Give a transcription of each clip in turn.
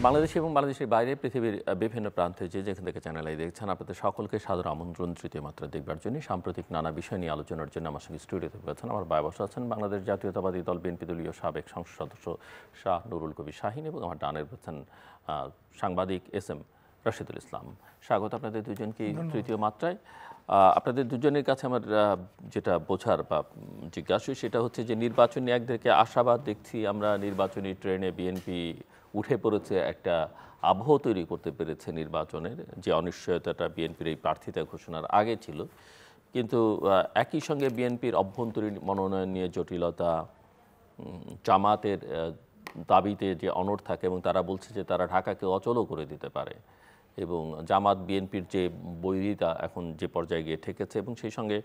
বাংলাদেশে এবং বাংলাদেশের বাইরে পৃথিবীর বিভিন্ন প্রান্তে যেখান থেকে চ্যানেল আই দেখছেন আপনাদের সকলকে সাদর আমন্ত্রণ তৃতীয় মাত্রা দেখবার জন্য সাম্প্রতিক নানা বিষয় নিয়ে আলোচনার জন্য আমার সঙ্গে স্টুডিওতে রয়েছেন আমার ভাই বসে আছেন বাংলাদেশ জাতীয়তাবাদী দল বিএনপি দলীয় সাবেক সংসদ সদস্য শাহ নুরুল কবির শাহীন এবং আমার ডানের রয়েছেন সাংবাদিক এস.এম. রাশেদুল ইসলাম। স্বাগত আপনাদের দুজনকেই তৃতীয় মাত্রায়। আপনাদের দুজনের কাছে আমার যেটা বোঝার বা জিজ্ঞাসা সেটা হচ্ছে যে নির্বাচনী একদিকে আশাবাদ দেখছি আমরা, নির্বাচনী ট্রেনে বিএনপি উঠে পড়েছে, একটা আবহ তৈরি করতে পেরেছে নির্বাচনের, যে অনিশ্চয়তাটা বিএনপির এই প্রার্থিতা ঘোষণার আগে ছিল। কিন্তু একই সঙ্গে বিএনপির অভ্যন্তরীণ মনোনয়ন নিয়ে জটিলতা, জামাতের দাবিতে যে অনড় থাকে এবং তারা বলছে যে তারা ঢাকাকে অচলও করে দিতে পারে, এবং জামাত বিএনপির যে বৈরিতা এখন যে পর্যায়ে গিয়ে ঠেকেছে, এবং সেই সঙ্গে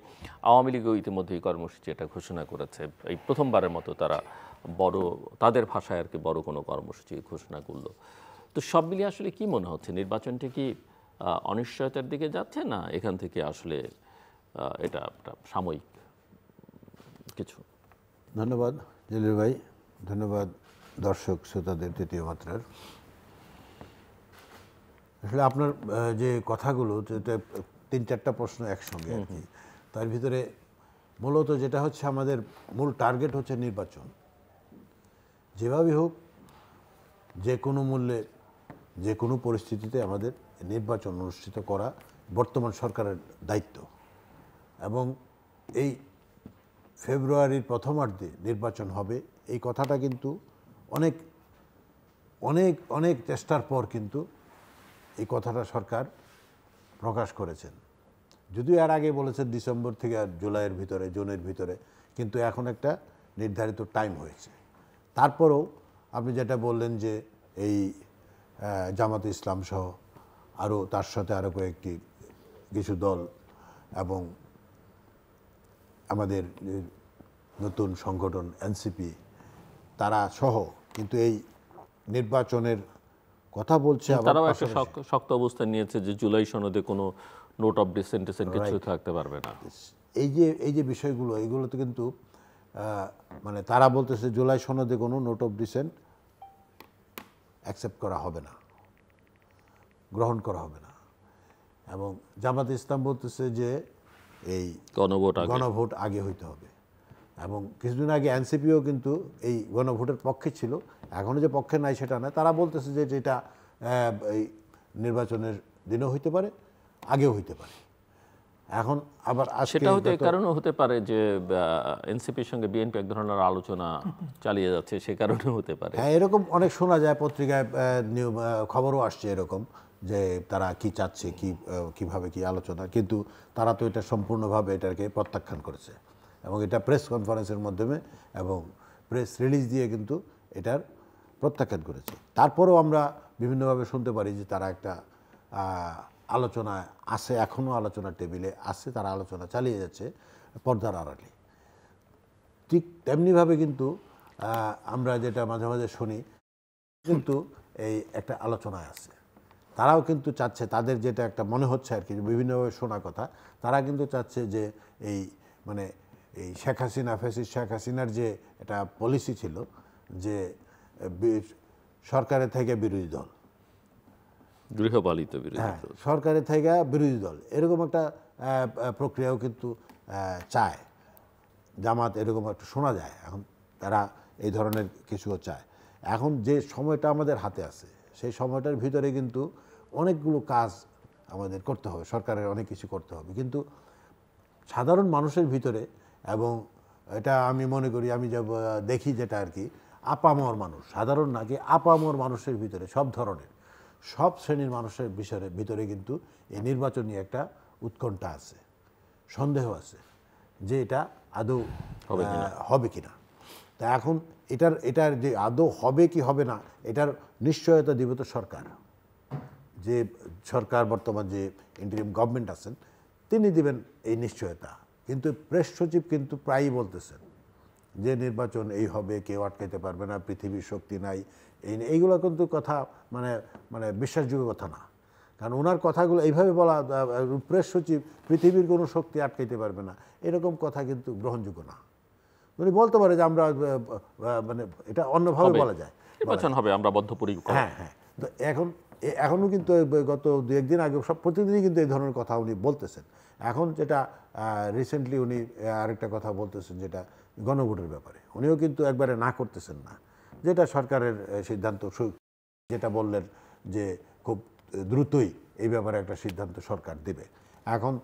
আওয়ামী লীগও ইতিমধ্যেই কর্মসূচি এটা ঘোষণা করেছে। এই প্রথমবারের মতো তারা বড়, তাদের ভাষায় আর কি বড় কোনো কর্মসূচি ঘোষণা করলো। তো সব মিলিয়ে আসলে কি মনে হচ্ছে, নির্বাচনটি কি অনিশ্চয়তার দিকে যাচ্ছে, না এখান থেকে আসলে এটা একটা সাময়িক কিছু? ধন্যবাদ জলিল ভাই, ধন্যবাদ দর্শক শ্রোতাদের তৃতীয় মাত্রার। আসলে আপনার যে কথাগুলো, তিন চারটা প্রশ্ন একসঙ্গে আর কি, তার ভিতরে মূলত যেটা হচ্ছে আমাদের মূল টার্গেট হচ্ছে নির্বাচন। যেভাবেই হোক, যে কোনো মূল্যে, যে কোনো পরিস্থিতিতে আমাদের নির্বাচন অনুষ্ঠিত করা বর্তমান সরকারের দায়িত্ব। এবং এই ফেব্রুয়ারির প্রথমার্ধে নির্বাচন হবে, এই কথাটা কিন্তু অনেক অনেক অনেক চেষ্টার পর কিন্তু এই কথাটা সরকার প্রকাশ করেছেন। যদিও এর আগে বলেছেন ডিসেম্বর থেকে জুলাইয়ের ভিতরে, জুনের ভিতরে, কিন্তু এখন একটা নির্ধারিত টাইম হয়েছে। তারপরেও আপনি যেটা বললেন যে এই জামাতে ইসলাম সহ আরও তার সাথে আরও কয়েকটি কিছু দল এবং আমাদের নতুন সংগঠন এনসিপি, তারা সহ কিন্তু এই নির্বাচনের কথা বলছে। তারাও একটা শক্ত অবস্থান নিয়েছে যে জুলাই সনদে কোনো নোট অফ ডিসেন্ট কিছু থাকতে পারবে না। এই যে বিষয়গুলো, এইগুলোতে কিন্তু মানে তারা বলতেছে জুলাই সনদে কোনো নোট অফ ডিসেন্ট অ্যাকসেপ্ট করা হবে না, গ্রহণ করা হবে না। এবং জামাতে ইসলাম বলতেছে যে এই গণভোট আগে হইতে হবে। এবং কিছুদিন আগে এনসিপিও কিন্তু এই গণভোটের পক্ষে ছিল, এখনও যে পক্ষে নাই সেটা না। তারা বলতেছে যে যেটা এই নির্বাচনের দিনও হইতে পারে, আগেও হইতে পারে। এখন আবার সেটা হতে কারণও হতে পারে যে এনসিপির সঙ্গে বিএনপি এক ধরনের আলোচনা চালিয়ে যাচ্ছে, সে কারণে হতে পারে। হ্যাঁ, এরকম অনেক শোনা যায়, পত্রিকায় খবরও আসছে এরকম, যে তারা কি চাচ্ছে, কিভাবে কি আলোচনা, কিন্তু তারা তো এটা সম্পূর্ণভাবে এটাকে প্রত্যাখ্যান করেছে। এবং এটা প্রেস কনফারেন্সের মাধ্যমে এবং প্রেস রিলিজ দিয়ে কিন্তু এটার প্রত্যাখ্যান করেছে। তারপরেও আমরা বিভিন্নভাবে শুনতে পারি যে তারা একটা আলোচনায় আছে, এখনও আলোচনার টেবিলে আছে, তারা আলোচনা চালিয়ে যাচ্ছে পর্দার আড়ালে। ঠিক তেমনিভাবে কিন্তু আমরা যেটা মাঝে মাঝে শুনি, কিন্তু এই একটা আলোচনায় আছে। তারাও কিন্তু চাচ্ছে, তাদের যেটা একটা মনে হচ্ছে আর কি, বিভিন্নভাবে শোনা কথা, তারা কিন্তু চাচ্ছে যে এই মানে এই শেখ হাসিনা, ফ্যাসিস্ট শেখ হাসিনার যে একটা পলিসি ছিল যে সরকারের থেকে বিরোধী দল, গৃহপালিত বিরোধী দল, সরকারের থেকে বিরোধী দল, এরকম একটা প্রক্রিয়াও কিন্তু চায় জামাত, এরকম একটা শোনা যায়। এখন তারা এই ধরনের কিছুও চায়। এখন যে সময়টা আমাদের হাতে আছে, সেই সময়টার ভিতরে কিন্তু অনেকগুলো কাজ আমাদের করতে হবে, সরকারের অনেক কিছু করতে হবে। কিন্তু সাধারণ মানুষের ভিতরে, এবং এটা আমি মনে করি, আমি যা দেখি যেটা আর কি, আপামর মানুষ, সাধারণ নাকি আপামর মানুষের ভিতরে, সব ধরনের, সব শ্রেণীর মানুষের ভিতরে কিন্তু এই নির্বাচন নিয়ে একটা উৎকণ্ঠা আছে, সন্দেহ আছে যে এটা আদৌ হবে কিনা। তা এখন এটার যে আদৌ হবে কি হবে না, এটার নিশ্চয়তা দিবে তো সরকার। যে সরকার বর্তমান যে ইন্টারিম গভর্নমেন্ট আছেন, তিনি দিবেন এই নিশ্চয়তা। কিন্তু প্রেস সচিব কিন্তু প্রায়ই বলতেছেন যে নির্বাচন এই হবে, কেউ আটকাইতে পারবে না, পৃথিবীর শক্তি নাই, এইগুলো কিন্তু কথা মানে মানে বিশ্বাসযোগ্য কথা না। কারণ ওনার কথাগুলো এইভাবে বলা, প্রেস সচিব পৃথিবীর কোনো শক্তি আটকাইতে পারবে না, এরকম কথা কিন্তু গ্রহণযোগ্য না। উনি বলতে পারে যে আমরা মানে এটা অন্যভাবে বলা যায়, নির্বাচন হবে, আমরা বদ্ধপরিকর। হ্যাঁ হ্যাঁ, তো এখনও কিন্তু গত দু একদিন আগে সব প্রতিদিনই কিন্তু এই ধরনের কথা উনি বলতেছেন। এখন যেটা রিসেন্টলি উনি আরেকটা কথা বলতেছেন, যেটা গণভোটের ব্যাপারে উনিও কিন্তু একবারে না করতেছেন না, যেটা সরকারের সিদ্ধান্ত, যেটা বললেন যে খুব দ্রুতই এই ব্যাপারে একটা সিদ্ধান্ত সরকার দেবে। এখন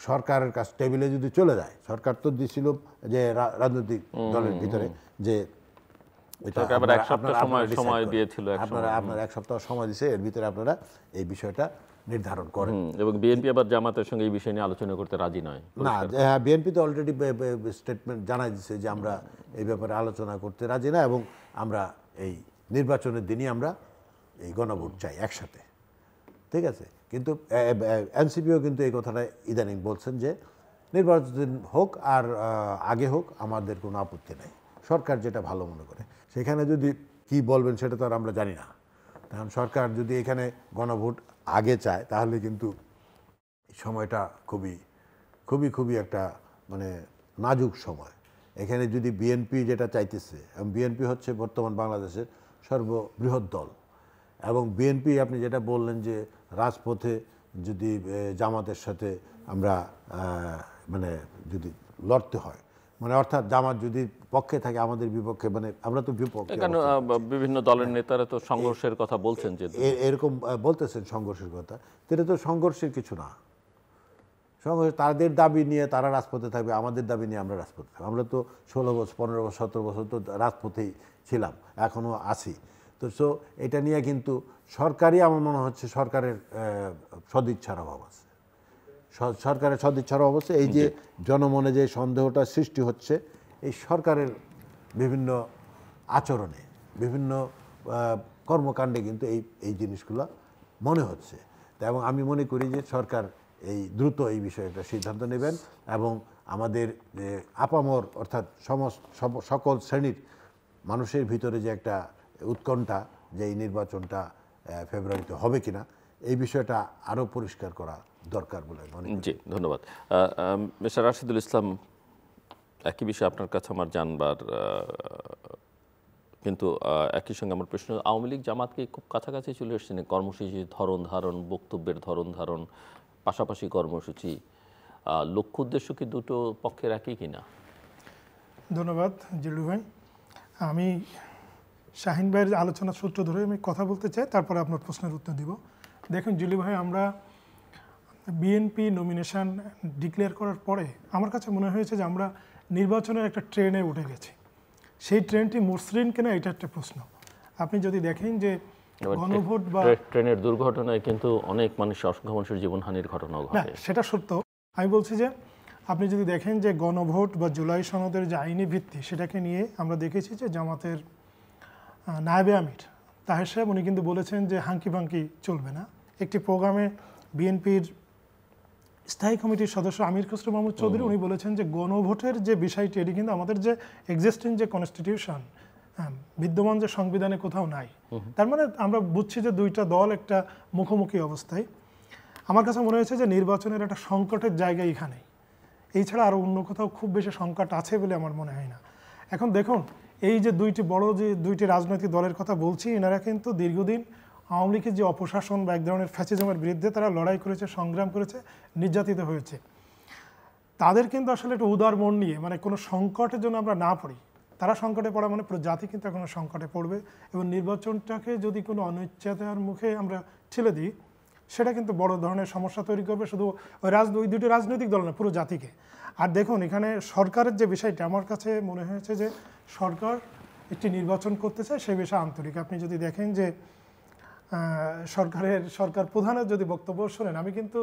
সরকারের কাছ টেবিলে যদি চলে যায়, সরকার তো দিছিল যে রাজনৈতিক দলের ভিতরে যে আপনারা এক সপ্তাহ সময় দিয়েছে, এর ভিতরে আপনারা এই বিষয়টা নির্ধারণ করেন। এবং বিএনপি আবার জামাতের সঙ্গে এই বিষয় নিয়ে আলোচনা করতে রাজি নয় না, বিএনপি তো অলরেডি স্টেটমেন্ট জানাই দিচ্ছে যে আমরা এই ব্যাপারে আলোচনা করতে রাজি না, এবং আমরা এই নির্বাচনের দিনই আমরা এই গণভোট চাই একসাথে, ঠিক আছে। কিন্তু এনসিপিও কিন্তু এই কথাটা ইদানিং বলছেন যে নির্বাচন হোক আর আগে হোক, আমাদের কোনো আপত্তি নাই, সরকার যেটা ভালো মনে করে। সেখানে যদি কি বলবেন সেটা তো আর আমরা জানি না। কারণ সরকার যদি এখানে গণভোট আগে চায়, তাহলে কিন্তু সময়টা খুবই খুবই খুবই একটা মানে নাজুক সময়। এখানে যদি বিএনপি যেটা চাইতেছে, এবং বিএনপি হচ্ছে বর্তমান বাংলাদেশের সর্ববৃহৎ দল, এবং বিএনপি আপনি যেটা বললেন যে রাজপথে যদি জামাতের সাথে আমরা মানে যদি লড়তে হয়, মানে অর্থাৎ জামাত যদি পক্ষে থাকে আমাদের বিপক্ষে, মানে আমরা তো বিপক্ষে, বিভিন্ন দলের নেতারা তো সংঘর্ষের কথা বলছেন, যে এরকম বলতেছেন সংঘর্ষের কথা। এটা তো সংঘর্ষের কিছু না। সংঘর্ষ তাদের দাবি নিয়ে তারা রাজপথে থাকবে, আমাদের দাবি নিয়ে আমরা রাজপথে থাকবো। আমরা তো 16 বছর 15 বছর 17 বছর তো রাজপথেই ছিলাম, এখনও আছি। তো এটা নিয়ে কিন্তু সরকারই আমার মনে হচ্ছে সরকারের সদিচ্ছার অভাব আছে, সরকারের সদিচ্ছার অভাব আছে। এই যে জনমনে যে সন্দেহটা সৃষ্টি হচ্ছে, এই সরকারের বিভিন্ন আচরণে, বিভিন্ন কর্মকাণ্ডে কিন্তু এই জিনিসগুলো মনে হচ্ছে। এবং আমি মনে করি যে সরকার দ্রুত এই বিষয়ে একটা সিদ্ধান্ত নেবেন, এবং আমাদের যে আপামর অর্থাৎ সকল শ্রেণীর মানুষের ভিতরে যে একটা উৎকণ্ঠা যে এই নির্বাচনটা ফেব্রুয়ারিতে হবে কিনা, এই বিষয়টা আরও পরিষ্কার করা দরকার বলে মনে করি। জি, ধন্যবাদ। মিস্টার রাশিদুল ইসলাম, একই বিষয় আপনার কাছে আমার জানবার, কিন্তু একই সঙ্গে আমার প্রশ্ন, আওয়ামী লীগ জামাতকে খুব কাছাকাছি চলে এসেছেন কর্মসূচির ধরন ধারণ, বক্তব্যের ধরন ধারণ, পাশাপাশি কর্মসূচি, লক্ষ্য উদ্দেশ্য কি দুটো পক্ষের একই কিনা? ধন্যবাদ জিল্লু ভাই। আমি শাহিন ভাইয়ের আলোচনার সূত্র ধরে আমি কথা বলতে চাই, তারপরে আপনার প্রশ্নের উত্তর দিব। দেখুন জিল্লু ভাই, আমরা বিএনপি নমিনেশন ডিক্লেয়ার করার পরে আমার কাছে মনে হয়েছে যে আমরা নির্বাচনের একটা ট্রেনে উঠে গেছি। সেই ট্রেনটি মসৃণ কিনা এটা একটা প্রশ্ন। আপনি যদি দেখেন যে গণভোট বা ট্রেনের দুর্ঘটনায় কিন্তু অনেক অসংখ্য মানুষের জীবনহানির ঘটনাও ঘটে, সেটা সত্য। আমি বলছি যে আপনি যদি দেখেন যে গণভোট বা জুলাই সনদের যে আইনি ভিত্তি, সেটাকে নিয়ে আমরা দেখেছি যে জামাতের নায়েবে আমির তাহের সাহেব উনি কিন্তু বলেছেন যে হাঙ্কি ভাঙ্কি চলবে না। একটি প্রোগ্রামে বিএনপির স্থায়ী কমিটির সদস্য আমির খসরু মাহমুদ চৌধুরী উনি বলেছেন যে গণভোটের যে বিষয়টি, এটি কিন্তু আমাদের যে এক্সিস্টিং যে কনস্টিটিউশন, বিদ্যমান যে সংবিধানে কোথাও নাই। তার মানে আমরা বুঝছি যে দুইটা দল একটা মুখোমুখি অবস্থায়। আমার কাছে মনে হয়েছে যে নির্বাচনের একটা সংকটের জায়গা এখানেই, এই ছাড়া আরও অন্য কোথাও খুব বেশি সংকট আছে বলে আমার মনে হয় না। এখন দেখুন, এই যে দুইটি রাজনৈতিক দলের কথা বলছি, এনারা কিন্তু দীর্ঘদিন আওয়ামী লীগের যে অপশাসন বা এক ধরনের ফ্যাসিজমের বিরুদ্ধে তারা লড়াই করেছে, সংগ্রাম করেছে, নির্যাতিত হয়েছে। তাদের কিন্তু আসলে একটা উদার মন নিয়ে, মানে কোনো সংকটের জন্য আমরা না পড়ি, তারা সংকটে পড়া মানে পুরো জাতি কিন্তু এখন সংকটে পড়বে, এবং নির্বাচনটাকে যদি কোনো অনিশ্চয়তার মুখে আমরা ঠেলে দিই, সেটা কিন্তু বড় ধরনের সমস্যা তৈরি করবে, শুধু ওই দুটি রাজনৈতিক দল না, পুরো জাতিকে। আর দেখুন, এখানে সরকারের যে বিষয়টা আমার কাছে মনে হয়েছে যে সরকার একটি নির্বাচন করতে চায়, সে বিষয়ে আন্তরিক। আপনি যদি দেখেন যে সরকার প্রধানের যদি বক্তব্য শোনেন, আমি কিন্তু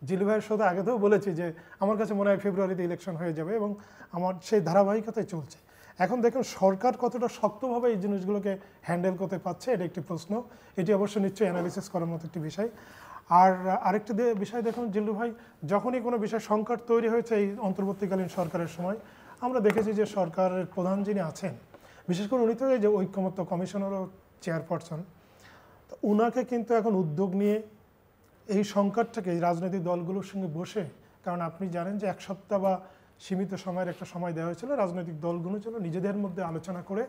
জিলু ভাইয়ের সাথে আগেতেও বলেছি যে আমার কাছে মনে হয় ফেব্রুয়ারিতে ইলেকশন হয়ে যাবে, এবং আমার সেই ধারাবাহিকতায় চলছে। এখন দেখুন সরকার কতটা শক্তভাবে এই জিনিসগুলোকে হ্যান্ডেল করতে পারছে, এটা একটি প্রশ্ন। এটি অবশ্য নিশ্চয়ই অ্যানালিসিস করার মতো একটি বিষয়। আর আরেকটি বিষয় দেখুন জিল্লু ভাই, যখনই কোনো বিষয় সংকট তৈরি হয়েছে এই অন্তর্বর্তীকালীন সরকারের সময়, আমরা দেখেছি যে সরকারের প্রধান যিনি আছেন, বিশেষ করে উনি তো এই যে ঐক্যমত্য কমিশনেরও চেয়ারপারসন, তো উনাকে কিন্তু এখন উদ্যোগ নিয়ে এই সংকটটাকে রাজনৈতিক দলগুলোর সঙ্গে বসে, কারণ আপনি জানেন যে 1 সপ্তাহ বা সীমিত সময়ের একটা সময় দেওয়া হয়েছিল রাজনৈতিক দলগুলো ছিল নিজেদের মধ্যে আলোচনা করে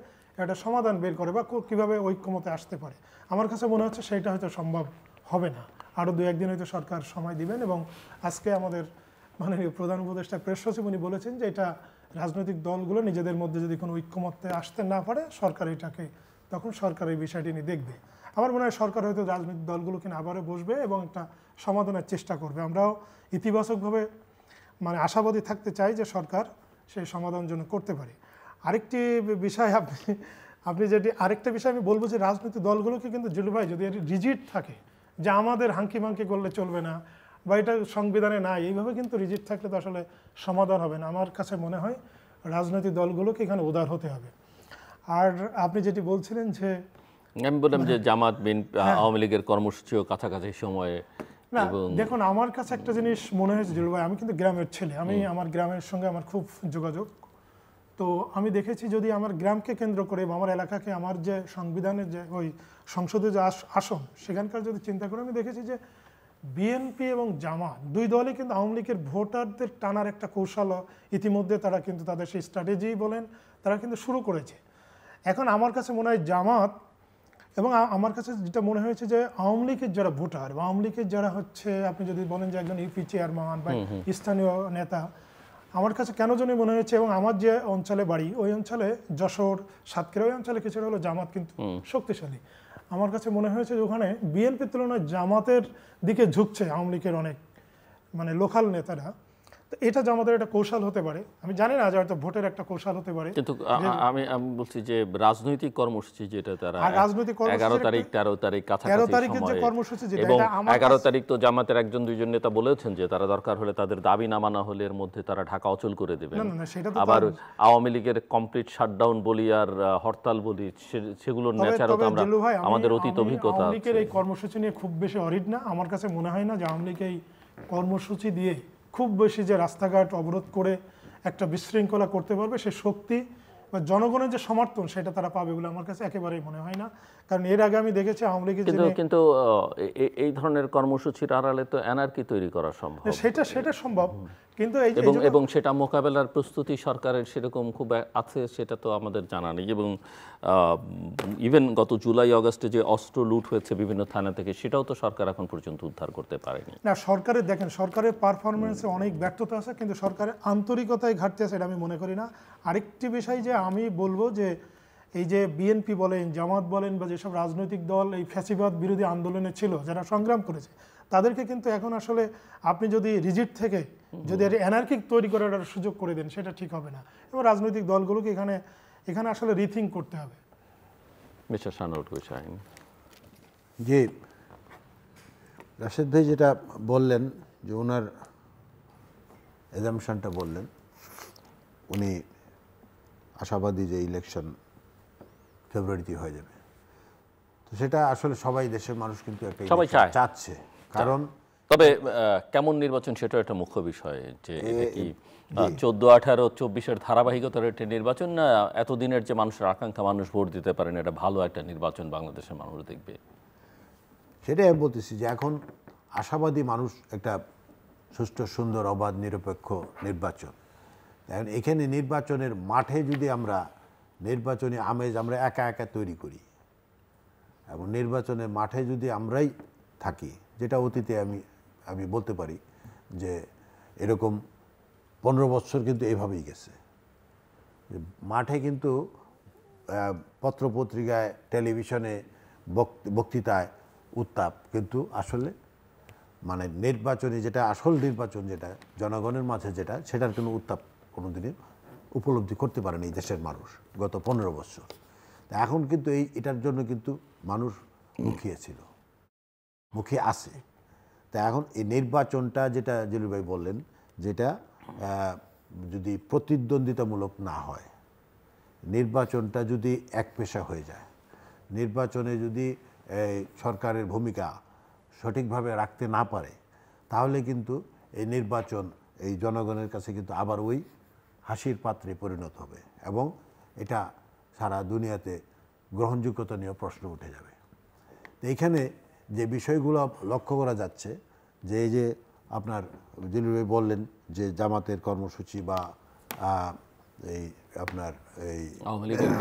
একটা সমাধান বের করে বা কীভাবে ঐক্যমতে আসতে পারে। আমার কাছে মনে হচ্ছে সেটা হয়তো সম্ভব হবে না। আরও 2-1 দিন হয়তো সরকার সময় দিবেন। এবং আজকে আমাদের মাননীয় প্রধান উপদেষ্টা প্রেস সচিব উনি বলেছেন যে এটা রাজনৈতিক দলগুলো নিজেদের মধ্যে যদি কোনো ঐক্যমত্যে আসতে না পারে সরকার এটাকে তখন সরকার এই বিষয়টি নিয়ে দেখবে। আমার মনে হয় সরকার হয়তো রাজনৈতিক দলগুলোকে আবারও বসবে এবং একটা সমাধানের চেষ্টা করবে। আমরাও ইতিবাচকভাবে মানে আশাবাদী থাকতে চাই যে সরকার সেই সমাধান জন্য করতে পারে। আরেকটি বিষয় আপনি যেটি আরেকটা বিষয় আমি বলবো যে রাজনৈতিক দলগুলোকে কিন্তু জিলু ভাই যদি রিজিড থাকে যে আমাদের হাঙ্কি মাঙ্কি করলে চলবে না বা এটা সংবিধানে নাই, এইভাবে কিন্তু রিজিড থাকলে তো আসলে সমাধান হবে না। আমার কাছে মনে হয় রাজনৈতিক দলগুলোকে এখানে উদার হতে হবে। আর আপনি যেটি বলছিলেন যে আমি বললাম যে জামাত বিএনপি আওয়ামী লীগের কর্মসূচিও কাছাকাছি সময়ে না, দেখুন আমার কাছে একটা জিনিস মনে হয়েছে জিলু ভাই, আমি কিন্তু গ্রামের ছেলে, আমি আমার গ্রামের সঙ্গে আমার খুব যোগাযোগ। তো আমি দেখেছি যদি আমার গ্রামকে কেন্দ্র করে বা আমার এলাকাকে আমার যে সংবিধানের যে ওই সংসদে যে আসন সেখানকার যদি চিন্তা করে আমি দেখেছি যে বিএনপি এবং জামাত দুই দলই কিন্তু আওয়ামী লীগের ভোটারদের টানার একটা কৌশল ইতিমধ্যে তারা কিন্তু তাদের সেই স্ট্র্যাটেজি বলেন তারা কিন্তু শুরু করেছে। এখন আমার কাছে মনে হয় জামাত এবং আমার কাছে যেটা মনে হয়েছে যে আওয়ামী লীগের যারা ভোটার বা আওয়ামী লীগের যারা হচ্ছে আপনি যদি বলেন যে একজন ইউপি চেয়ারম্যান বা স্থানীয় নেতা, আমার কাছে কেন জানি মনে হয়েছে এবং আমার যে অঞ্চলে বাড়ি ওই অঞ্চলে যশোর সাতক্ষীরা ওই অঞ্চলে কিছুটা হলো জামাত কিন্তু শক্তিশালী। আমার কাছে মনে হয়েছে যে ওখানে বিএনপির তুলনায় জামাতের দিকে ঝুঁকছে আওয়ামী লীগের অনেক মানে লোকাল নেতারা। তো এটা জামাতের একটা কৌশল হতে পারে, আমি জানি না যে হয়তো ভোটের একটা কৌশল হতে পারে। কিন্তু আমি বলছি যে রাজনৈতিক কর্মসূচি যেটা তারা 11 তারিখ 13 তারিখ কাছাকাছি সময়ে এবং 11 তারিখ তো জামাতের 1-2 নেতা বলেছেন যে তারা দরকার হলে তাদের দাবি না মানা হলে এর মধ্যে তারা ঢাকা অচল করে দেবেন। আবার আওয়ামী লীগের কমপ্লিট শাটডাউন বলি আর হরতাল বলি সেগুলোর নেচারও তো আমরা আমাদের অতীত অভিজ্ঞতা আওয়ামী লীগের এই কর্মসূচি নিয়ে খুব বেশি অরিড না। আমার কাছে মনে হয় না যে আওয়ামী লীগ এই কর্মসূচি দিয়ে খুব বেশি যে রাস্তাঘাট অবরোধ করে একটা বিশৃঙ্খলা করতে পারবে সে শক্তি বা জনগণের যে সমর্থন সেটা তারা পাবে বলে আমার কাছে একেবারেই মনে হয় না। কারণ এর আগে আমি দেখেছি আওয়ামী লীগের কিন্তু এই ধরনের কর্মসূচির আড়ালে তো এনআরকি তৈরি করা সম্ভব, সেটা সম্ভব, কিন্তু এবং সেটা মোকাবেলার প্রস্তুতি সরকারের সেরকম খুব আছে সেটা তো আমাদের জানা নেই। এবং ইভেন গত জুলাই আগস্টে যে অস্ত্র লুট হয়েছে বিভিন্ন থানা থেকে সেটাও তো সরকার এখন পর্যন্ত উদ্ধার করতে পারেনি। না, সরকারের দেখেন সরকারের পারফরমেন্সে অনেক ব্যর্থতা আছে, কিন্তু সরকারের আন্তরিকতায় ঘাটতি আছে এটা আমি মনে করি না। আরেকটি বিষয় যে আমি বলবো যে এই যে বিএনপি বলেন জামাত বলেন বা যেসব রাজনৈতিক দল এই ফ্যাসিবাদ বিরোধী আন্দোলনে ছিল যারা সংগ্রাম করেছে তাদেরকে কিন্তু এখন আসলে আপনি যদি রিজিট থেকে যদি অ্যানার্কিক তৈরি করার একটা সুযোগ করে দেন সেটা ঠিক হবে না। এবং রাজনৈতিক দলগুলোকে এখানে আসলে রিথিঙ্ক করতে হবে। যে রাশেদ ভাই যেটা বললেন যে ওনার এজামশনটা বললেন, উনি আশাবাদী যে ইলেকশন ফেব্রুয়ারিতে হয়ে যাবে, তো সেটা আসলে সবাই দেশের মানুষ কিন্তু একটা চাচ্ছে। কারণ তবে কেমন নির্বাচন সেটা একটা মুখ্য বিষয় যে এটা কি 14, 18, 24-এর ধারাবাহিকতার একটা নির্বাচন না এতদিনের যে মানুষের আকাঙ্ক্ষা মানুষ ভোট দিতে পারেন এটা ভালো একটা নির্বাচন বাংলাদেশের মানুষ দেখবে। সেটাই আমি বলতেছি যে এখন আশাবাদী মানুষ একটা সুষ্ঠু সুন্দর অবাধ নিরপেক্ষ নির্বাচন। এখন এখানে নির্বাচনের মাঠে যদি আমরা নির্বাচনী আমেজ আমরা একা একা তৈরি করি এবং নির্বাচনের মাঠে যদি আমরাই থাকি, যেটা অতীতে আমি বলতে পারি যে এরকম 15 বছর কিন্তু এইভাবেই গেছে। মাঠে কিন্তু পত্রপত্রিকায় টেলিভিশনে বক্তৃতায় উত্তাপ, কিন্তু আসলে মানে নির্বাচনী যেটা আসল নির্বাচন যেটা জনগণের মাঝে যেটা সেটার কোনো উত্তাপ কোনোদিনই উপলব্ধি করতে পারেনি দেশের মানুষ গত 15 বছর। এখন কিন্তু এটার জন্য কিন্তু মানুষ মুখিয়েছিল, মুখিয়ে আছে। তা এখন এই নির্বাচনটা যেটা জিলু ভাই বললেন যেটা যদি প্রতিদ্বন্দ্বিতামূলক না হয়, নির্বাচনটা যদি একপেশা হয়ে যায়, নির্বাচনে যদি সরকারের ভূমিকা সঠিকভাবে রাখতে না পারে, তাহলে কিন্তু এই নির্বাচন এই জনগণের কাছে কিন্তু আবার ওই হাসির পাত্রে পরিণত হবে এবং এটা সারা দুনিয়াতে গ্রহণযোগ্যতা নিয়ে প্রশ্ন উঠে যাবে। তো এইখানে যে বিষয়গুলো লক্ষ্য করা যাচ্ছে যে এই যে আপনার জিলু ভাই বললেন যে জামাতের কর্মসূচি বা এই আপনার এই